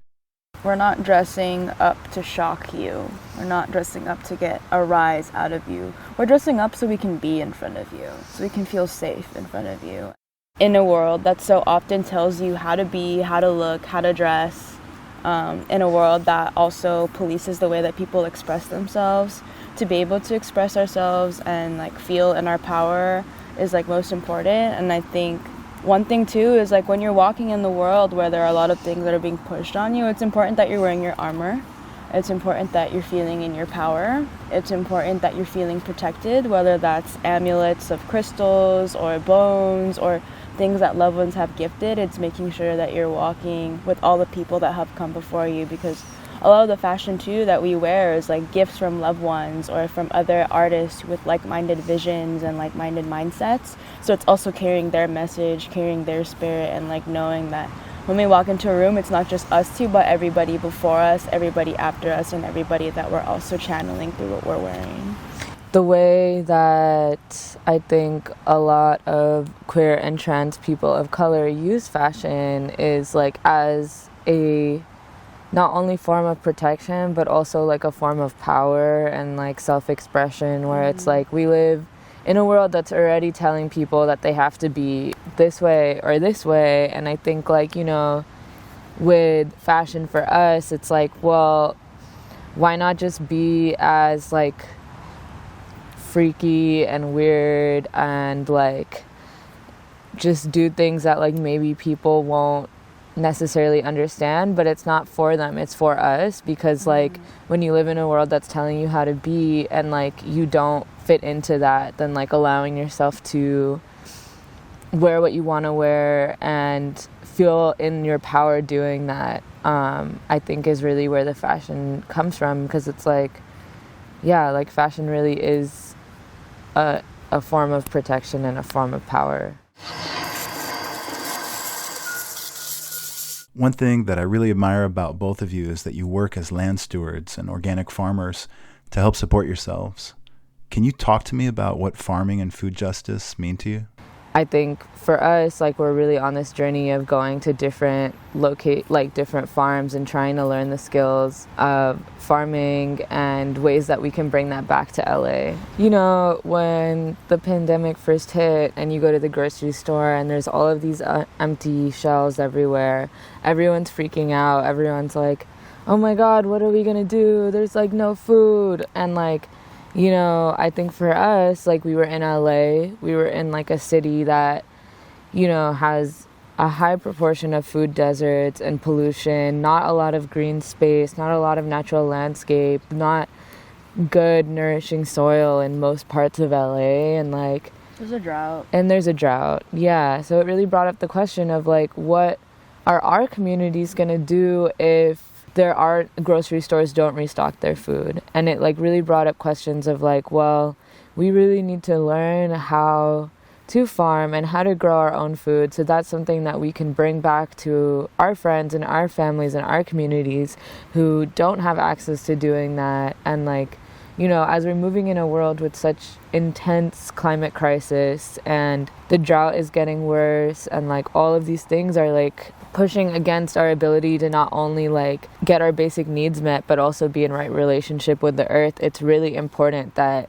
We're not dressing up to shock you. We're not dressing up to get a rise out of you. We're dressing up so we can be in front of you, so we can feel safe in front of you. In a world that so often tells you how to be, how to look, how to dress, in a world that also polices the way that people express themselves, to be able to express ourselves and like feel in our power is like most important. And I think one thing too is like when you're walking in the world where there are a lot of things that are being pushed on you, it's important that you're wearing your armor. It's important that you're feeling in your power. It's important that you're feeling protected, whether that's amulets of crystals or bones or things that loved ones have gifted. It's making sure that you're walking with all the people that have come before you, because a lot of the fashion too that we wear is like gifts from loved ones or from other artists with like-minded visions and like-minded mindsets. So it's also carrying their message, carrying their spirit, and like knowing that when we walk into a room, it's not just us two, but everybody before us, everybody after us, and everybody that we're also channeling through what we're wearing. The way that I think a lot of queer and trans people of color use fashion is like as a not only form of protection, but also like a form of power and like self-expression, where it's like we live in a world that's already telling people that they have to be this way or this way. And I think like, you know, with fashion for us, it's like, well, why not just be as like freaky and weird and like just do things that like maybe people won't necessarily understand, but it's not for them, it's for us. Because like when you live in a world that's telling you how to be and like you don't fit into that, then like allowing yourself to wear what you want to wear and feel in your power doing that, I think is really where the fashion comes from. Because it's like, yeah, like fashion really is a form of protection and a form of power. One thing that I really admire about both of you is that you work as land stewards and organic farmers to help support yourselves. Can you talk to me about what farming and food justice mean to you? I think for us, like, we're really on this journey of going to different different farms and trying to learn the skills of farming and ways that we can bring that back to LA. You know, when the pandemic first hit and you go to the grocery store and there's all of these empty shelves everywhere, everyone's freaking out. Everyone's like, oh my God, what are we gonna do? There's like no food. And like, you know, I think for us, like, we were in LA, we were in like a city that, you know, has a high proportion of food deserts and pollution, not a lot of green space, not a lot of natural landscape, not good, nourishing soil in most parts of LA, and like... There's a drought. And there's a drought, yeah. So it really brought up the question of like, what are our communities gonna do if grocery stores don't restock their food? And it like really brought up questions of like, well, we really need to learn how to farm and how to grow our own food. So that's something that we can bring back to our friends and our families and our communities who don't have access to doing that. And like, you know, as we're moving in a world with such intense climate crisis and the drought is getting worse, and like all of these things are like pushing against our ability to not only like get our basic needs met but also be in right relationship with the earth, it's really important that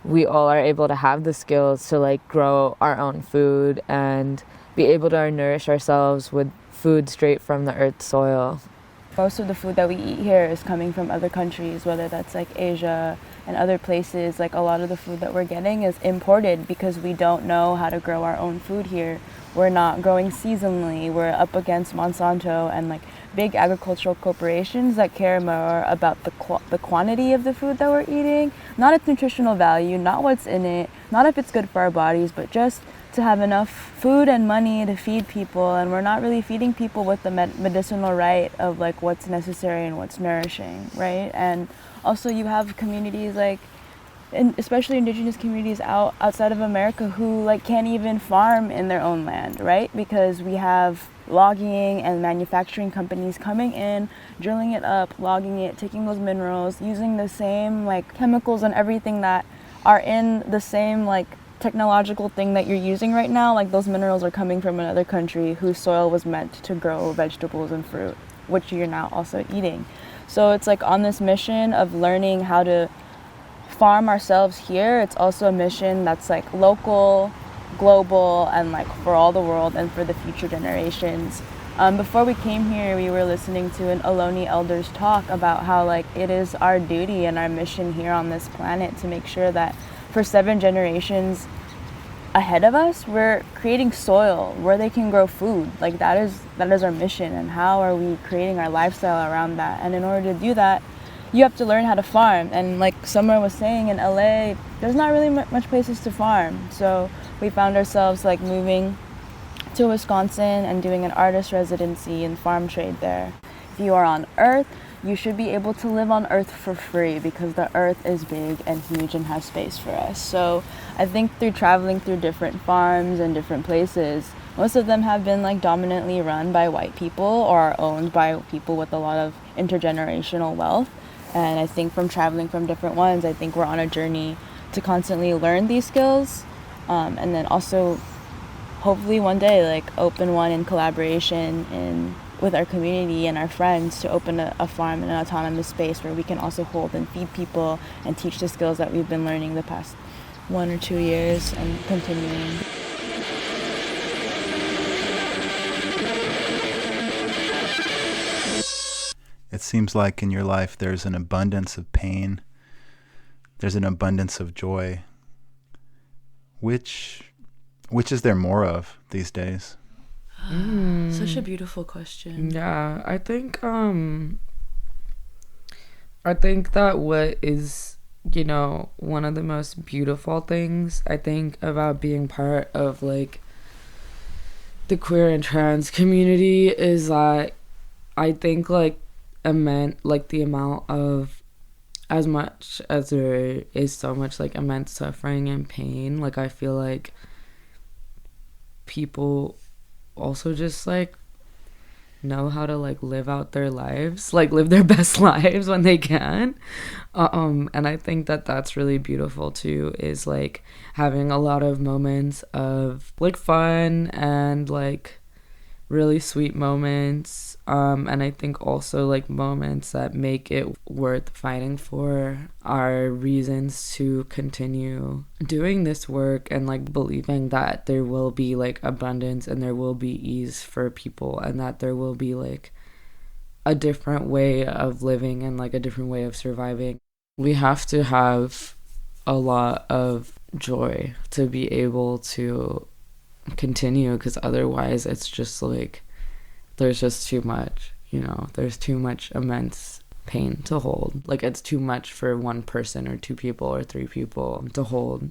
we all are able to have the skills to like grow our own food and be able to nourish ourselves with food straight from the earth's soil. Most of the food that we eat here is coming from other countries, whether that's like Asia and other places. Like, a lot of the food that we're getting is imported because we don't know how to grow our own food here. We're not growing seasonally. We're up against Monsanto and like big agricultural corporations that care more about the quantity of the food that we're eating, not its nutritional value, not what's in it, not if it's good for our bodies, but just to have enough food and money to feed people. And we're not really feeding people with the medicinal right of like what's necessary and what's nourishing, right? And also you have communities like, and especially indigenous communities outside of America who like can't even farm in their own land, right? Because we have logging and manufacturing companies coming in, drilling it up, logging it, taking those minerals, using the same like chemicals and everything that are in the same like technological thing that you're using right now. Like, those minerals are coming from another country whose soil was meant to grow vegetables and fruit, which you're now also eating. So it's like on this mission of learning how to farm ourselves here. It's also a mission that's like local, global, and like for all the world and for the future generations. Before we came here, we were listening to an Ohlone elders talk about how like it is our duty and our mission here on this planet to make sure that for 7 generations ahead of us, we're creating soil where they can grow food. Like, that is our mission. And how are we creating our lifestyle around that? And in order to do that, you have to learn how to farm. And like Summer was saying, in LA, there's not really much places to farm. So we found ourselves like moving to Wisconsin and doing an artist residency and farm trade there. If you are on Earth, you should be able to live on Earth for free because the Earth is big and huge and has space for us. So I think through traveling through different farms and different places, most of them have been like dominantly run by white people or are owned by people with a lot of intergenerational wealth. And I think from traveling from different ones, I think we're on a journey to constantly learn these skills, and then also hopefully one day like open one in collaboration with our community and our friends to open a farm in an autonomous space where we can also hold and feed people and teach the skills that we've been learning the past 1 or 2 years and continuing. It seems like in your life there's an abundance of pain, there's an abundance of joy. Which is there more of these days? Such a beautiful question. Yeah, I think that what is, you know, one of the most beautiful things I think about being part of like the queer and trans community is that I think like the amount of, as much as there is so much like immense suffering and pain, like I feel like people also just like know how to like live out their lives, like live their best lives when they can. And I think that that's really beautiful too, is like having a lot of moments of like fun and like really sweet moments, and I think also like moments that make it worth fighting for are reasons to continue doing this work, and like believing that there will be like abundance and there will be ease for people, and that there will be like a different way of living and like a different way of surviving. We have to have a lot of joy to be able to continue, because otherwise it's just like there's just too much, you know, there's too much immense pain to hold. Like it's too much for one person or two people or three people to hold.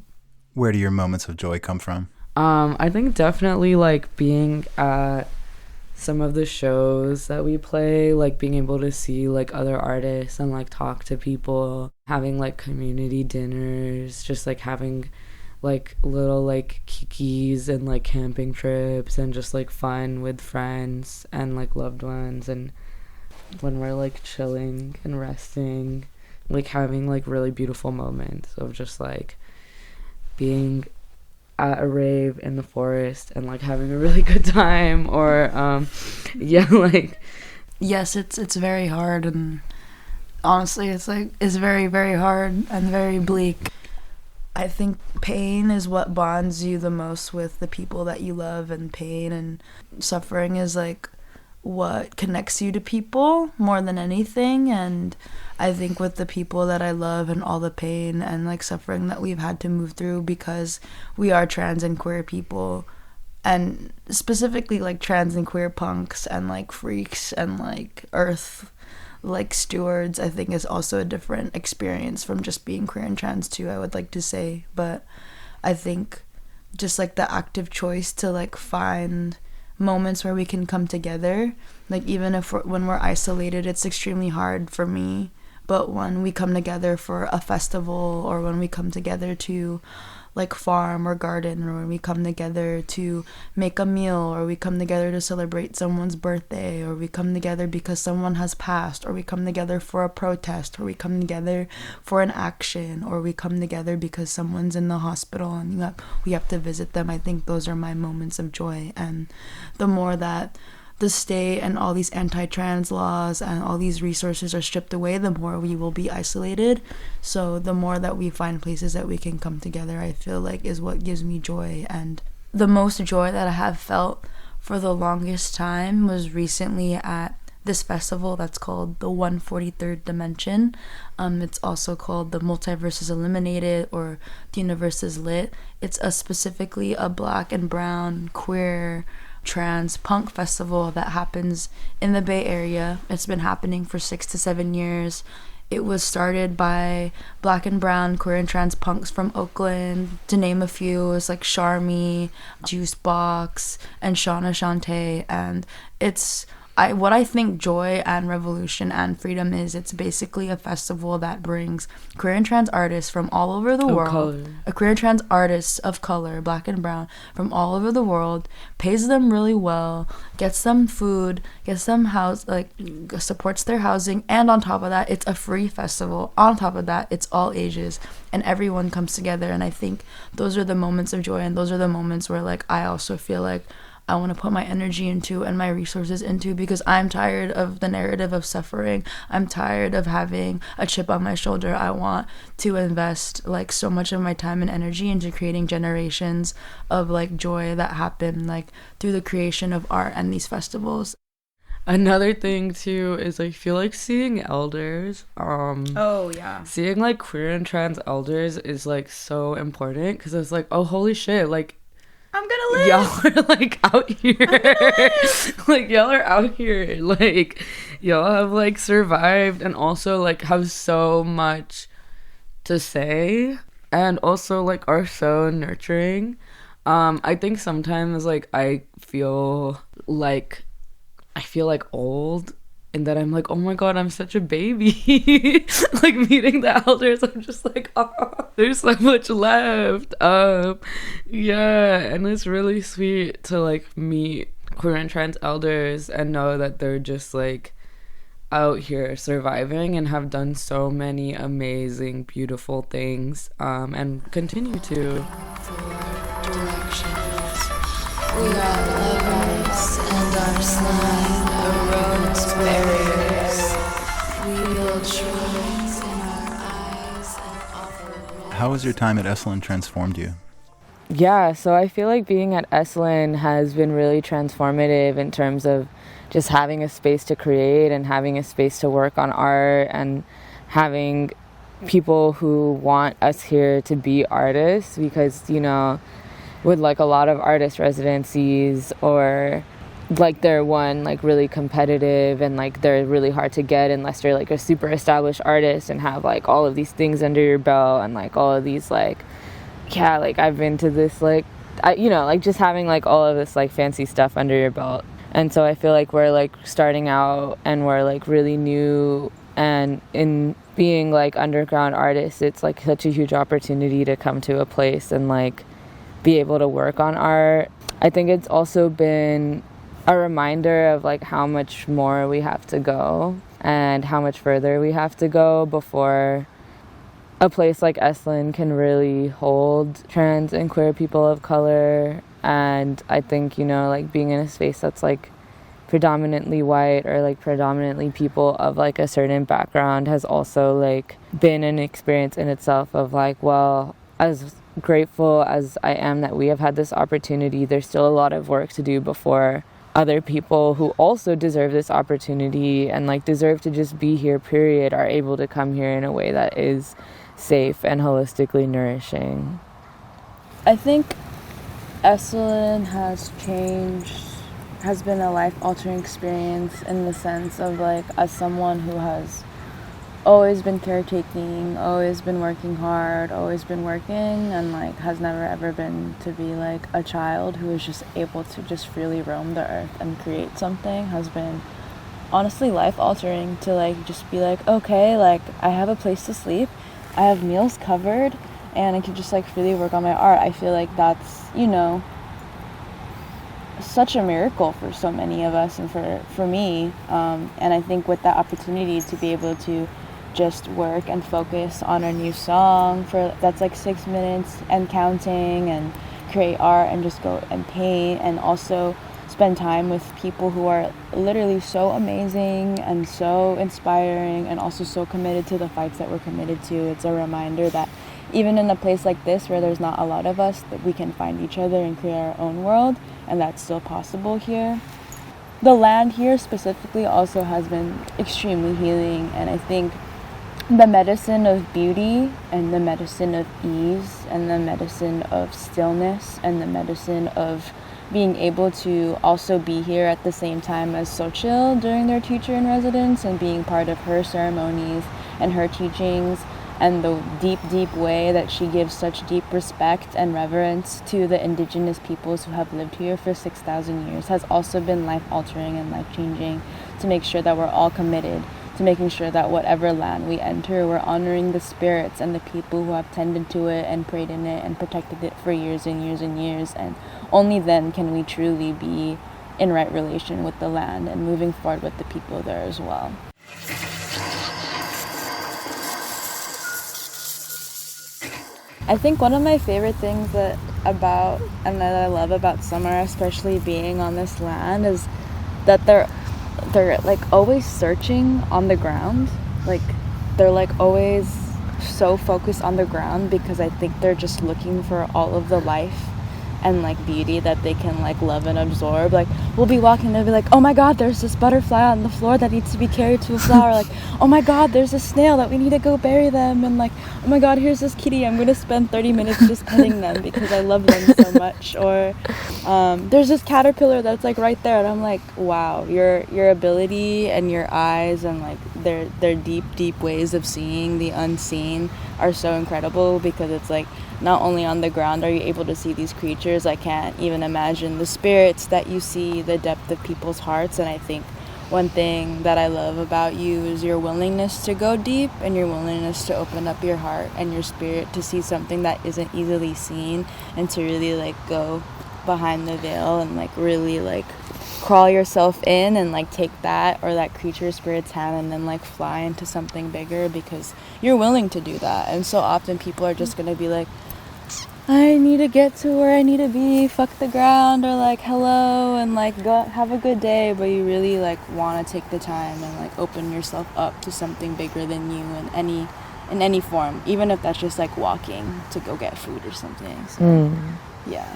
Where do your moments of joy come from? I think definitely like being at some of the shows that we play, like being able to see like other artists and like talk to people, having like community dinners, just like having like little like kikis and like camping trips and just like fun with friends and like loved ones, and when we're like chilling and resting, like having like really beautiful moments of just like being at a rave in the forest and like having a really good time, or yeah, like yes, it's very hard, and honestly it's very, very hard and very bleak. I think pain is what bonds you the most with the people that you love, and pain and suffering is like what connects you to people more than anything. And I think with the people that I love and all the pain and like suffering that we've had to move through because we are trans and queer people, and specifically like trans and queer punks and like freaks and like earth like stewards, I think is also a different experience from just being queer and trans too, I would like to say. But I think just like the active choice to like find moments where we can come together, like even if when we're isolated, it's extremely hard for me, but when we come together for a festival, or when we come together to like farm or garden, or when we come together to make a meal, or we come together to celebrate someone's birthday, or we come together because someone has passed, or we come together for a protest, or we come together for an action, or we come together because someone's in the hospital and we have to visit them. I think those are my moments of joy. And the more that the state and all these anti-trans laws and all these resources are stripped away, the more we will be isolated. So the more that we find places that we can come together, I feel like is what gives me joy. And the most joy that I have felt for the longest time was recently at this festival that's called the 143rd Dimension. It's also called the Multiverse is Eliminated, or the Universe is Lit. It's specifically a Black and brown queer trans punk festival that happens in the Bay Area. It's been happening for 6 to 7 years. It was started by Black and brown queer and trans punks from Oakland, to name a few. It's like Charmy, Juicebox, and Shauna Shantae. And it's what I think joy and revolution and freedom is. It's basically a festival that brings queer and trans artists from all over the world, queer and trans artists of color, Black and brown, from all over the world, pays them really well, gets them food, gets them supports their housing, and on top of that, it's a free festival. On top of that, it's all ages, and everyone comes together. And I think those are the moments of joy, and those are the moments where like I also feel like I want to put my energy into and my resources into, because I'm tired of the narrative of suffering. I'm tired of having a chip on my shoulder. I want to invest like so much of my time and energy into creating generations of like joy that happen like through the creation of art and these festivals. Another thing too is I feel like seeing elders, seeing like queer and trans elders is like so important, because it's like, oh holy shit, like I'm gonna live. Y'all are like out here. Like y'all are out here. Like y'all have like survived and also like have so much to say, and also like are so nurturing. I think sometimes like I feel like old, and that I'm like, oh my god, I'm such a baby. Like meeting the elders, I'm just like, oh, there's so much left. Yeah, and it's really sweet to like meet queer and trans elders and know that they're just like out here surviving and have done so many amazing, beautiful things, and continue to. We are lovers, and our slime erodes barriers. We build shrines in our eyes and offer. How has your time at Esalen transformed you? Yeah, so I feel like being at Esalen has been really transformative in terms of just having a space to create and having a space to work on art and having people who want us here to be artists, because, you know, with like a lot of artist residencies, or like they're like really competitive and like they're really hard to get unless you're like a super established artist and have like all of these things under your belt and like all of these like, yeah, like I've been to this like, you know, like just having like all of this like fancy stuff under your belt. And so I feel like we're like starting out and we're like really new, and in being like underground artists, it's like such a huge opportunity to come to a place and like be able to work on art. I think it's also been a reminder of like how much more we have to go and how much further we have to go before a place like Esalen can really hold trans and queer people of color. And I think, you know, like being in a space that's like predominantly white or like predominantly people of like a certain background has also like been an experience in itself of like, well, as grateful as I am that we have had this opportunity, there's still a lot of work to do before other people who also deserve this opportunity and like deserve to just be here, period, are able to come here in a way that is safe and holistically nourishing. I think Esalen has been a life-altering experience in the sense of like, as someone who has always been caretaking, always been working hard, always been working, and like has never ever been to be like a child who is just able to just freely roam the earth and create something, has been honestly life-altering to like just be like, okay, like I have a place to sleep, I have meals covered, and I can just like freely work on my art. I feel like that's, you know, such a miracle for so many of us and for me. And I think with that opportunity to be able to just work and focus on a new song that's like 6 minutes and counting, and create art and just go and paint, and also spend time with people who are literally so amazing and so inspiring and also so committed to the fights that we're committed to. It's a reminder that even in a place like this where there's not a lot of us, that we can find each other and create our own world, and that's still possible here. The land here specifically also has been extremely healing, and I think the medicine of beauty and the medicine of ease and the medicine of stillness and the medicine of being able to also be here at the same time as Xochitl during their teacher in residence and being part of her ceremonies and her teachings, and the deep way that she gives such deep respect and reverence to the indigenous peoples who have lived here for 6,000 years has also been life-altering and life-changing, to make sure that we're all committed to making sure that whatever land we enter, we're honoring the spirits and the people who have tended to it and prayed in it and protected it for years and years and years. And only then can we truly be in right relation with the land and moving forward with the people there as well. I think one of my favorite things that I love about Samar, especially being on this land, is that they're like always searching on the ground. Like they're like always so focused on the ground, because I think they're just looking for all of the life and like beauty that they can like love and absorb. Like we'll be walking, they'll be like, oh my god, there's this butterfly on the floor that needs to be carried to a flower. Like, oh my god, there's a snail that we need to go bury them. And like, oh my god, here's this kitty, I'm gonna spend 30 minutes just petting them because I love them so much. Or there's this caterpillar that's like right there, and I'm like, wow, your ability and your eyes and like their deep ways of seeing the unseen are so incredible, because it's like not only on the ground are you able to see these creatures, I can't even imagine the spirits that you see, the depth of people's hearts. And I think one thing that I love about you is your willingness to go deep and your willingness to open up your heart and your spirit to see something that isn't easily seen, and to really like go behind the veil and like really like crawl yourself in and like take that or that creature spirit's hand and then like fly into something bigger because you're willing to do that. And so often people are just gonna be like, I need to get to where I need to be, fuck the ground, or like hello and like go have a good day, but you really like want to take the time and like open yourself up to something bigger than you in any form, even if that's just like walking to go get food or something. So yeah.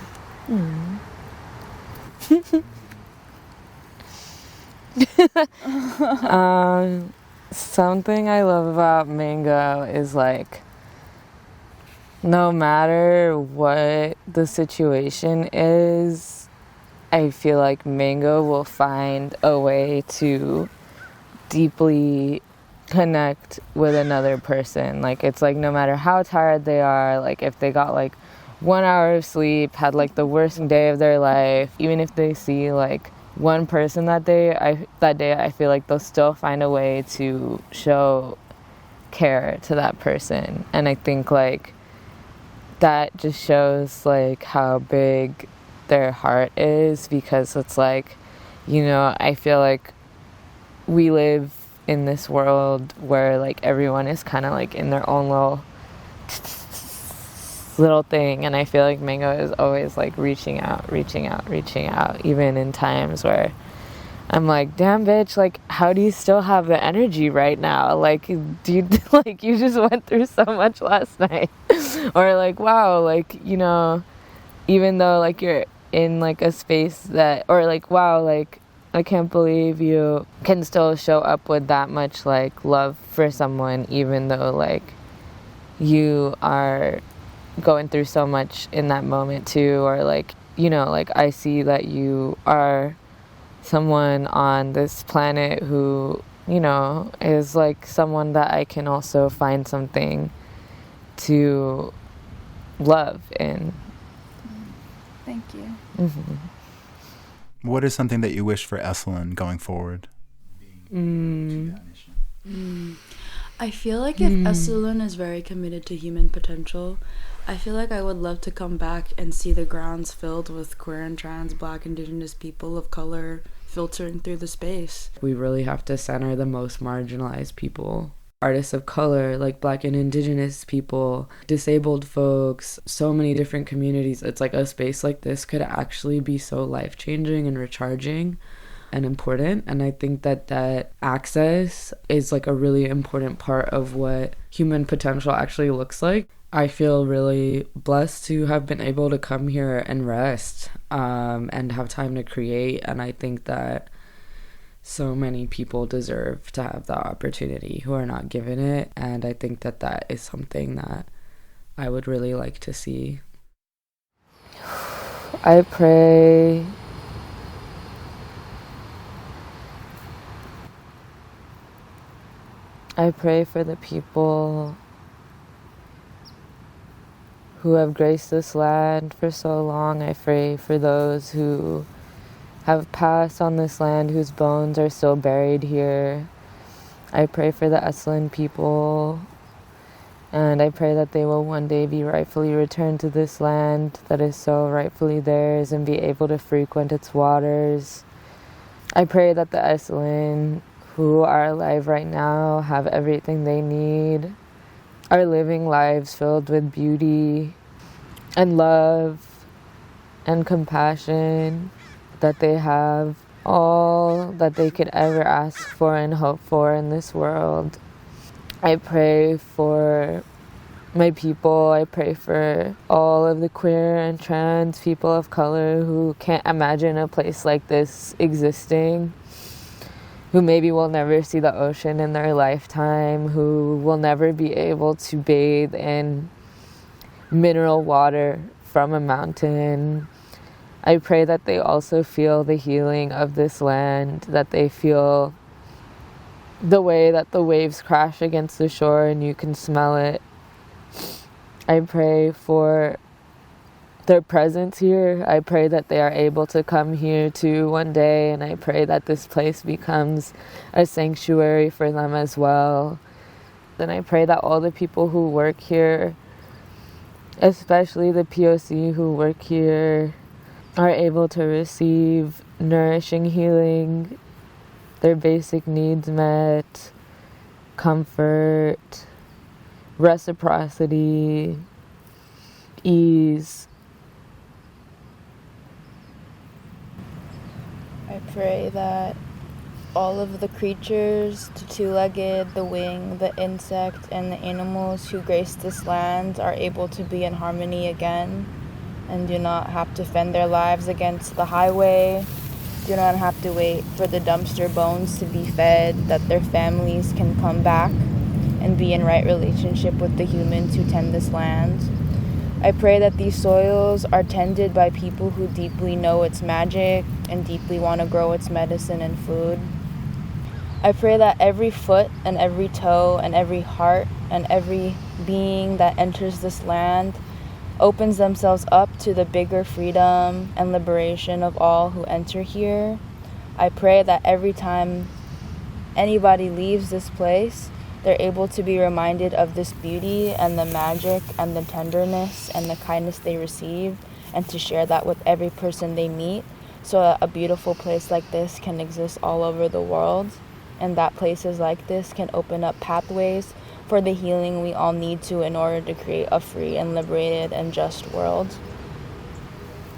Something I love about Mango is like, no matter what the situation is, I feel like Mango will find a way to deeply connect with another person. Like, it's like no matter how tired they are, like if they got like 1 hour of sleep, had like the worst day of their life, even if they see like one person that day, I feel like they'll still find a way to show care to that person. And I think like that just shows like how big their heart is, because it's like, you know, I feel like we live in this world where like everyone is kind of like in their own little thing, and I feel like Mango is always like reaching out, even in times where I'm like, damn bitch, like how do you still have the energy right now? Like, do you like you just went through so much last night? Or like, wow, like, you know, even though like you're in like a space that, or like, wow, like I can't believe you can still show up with that much like love for someone, even though like you are going through so much in that moment too. Or like, you know, like I see that you are someone on this planet who, you know, is like someone that I can also find something to love in. Thank you. Mm-hmm. What is something that you wish for Esalen going forward? I feel like if Esalen is very committed to human potential, I feel like I would love to come back and see the grounds filled with queer and trans, black, indigenous people of color filtering through the space. We really have to center the most marginalized people. Artists of color, like black and indigenous people, disabled folks, so many different communities. It's like a space like this could actually be so life-changing and recharging and important. And I think that that access is like a really important part of what human potential actually looks like. I feel really blessed to have been able to come here and rest and have time to create. And I think that so many people deserve to have that opportunity who are not given it. And I think that that is something that I would really like to see. I pray for the people who have graced this land for so long. I pray for those who have passed on this land, whose bones are still buried here. I pray for the Esalen people, and I pray that they will one day be rightfully returned to this land that is so rightfully theirs and be able to frequent its waters. I pray that the Esalen who are alive right now have everything they need, are living lives filled with beauty and love and compassion, that they have all that they could ever ask for and hope for in this world. I pray for my people. I pray for all of the queer and trans people of color who can't imagine a place like this existing, who maybe will never see the ocean in their lifetime, who will never be able to bathe in mineral water from a mountain. I pray that they also feel the healing of this land, that they feel the way that the waves crash against the shore and you can smell it. I pray for their presence here. I pray that they are able to come here too one day, and I pray that this place becomes a sanctuary for them as well. And I pray that all the people who work here, especially the POC who work here, are able to receive nourishing healing, their basic needs met, comfort, reciprocity, ease. I pray that all of the creatures, the two-legged, the winged, the insect, and the animals who grace this land are able to be in harmony again and do not have to fend their lives against the highway, do not have to wait for the dumpster bones to be fed, that their families can come back and be in right relationship with the humans who tend this land. I pray that these soils are tended by people who deeply know its magic and deeply want to grow its medicine and food. I pray that every foot and every toe and every heart and every being that enters this land opens themselves up to the bigger freedom and liberation of all who enter here. I pray that every time anybody leaves this place, they're able to be reminded of this beauty and the magic and the tenderness and the kindness they receive, and to share that with every person they meet, so that a beautiful place like this can exist all over the world, and that places like this can open up pathways for the healing we all need to in order to create a free and liberated and just world.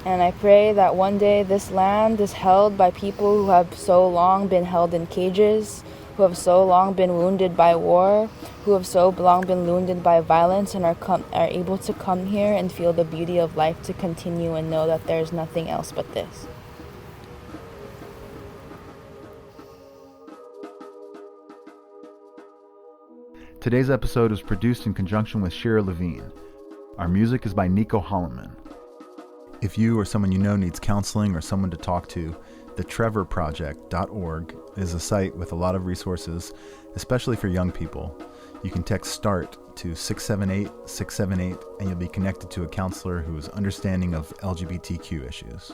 And I pray that one day this land is held by people who have so long been held in cages, who have so long been wounded by war, who have so long been wounded by violence, and are able to come here and feel the beauty of life to continue and know that there's nothing else but this. Today's episode was produced in conjunction with Shira Levine. Our music is by Nico Holloman. If you or someone you know needs counseling or someone to talk to, thetrevorproject.org is a site with a lot of resources, especially for young people. You can text START to 678-678 and you'll be connected to a counselor who is understanding of LGBTQ issues.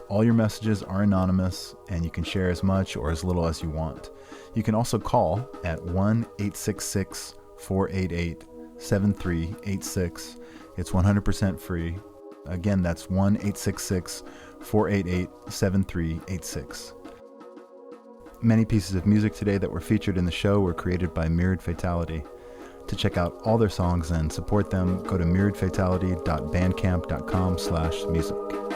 All your messages are anonymous and you can share as much or as little as you want. You can also call at 1-866-488-7386. It's 100% free. Again, that's 1-866-488-7386. Many pieces of music today that were featured in the show were created by Mirrored Fatality. To check out all their songs and support them, go to mirroredfatality.bandcamp.com/music.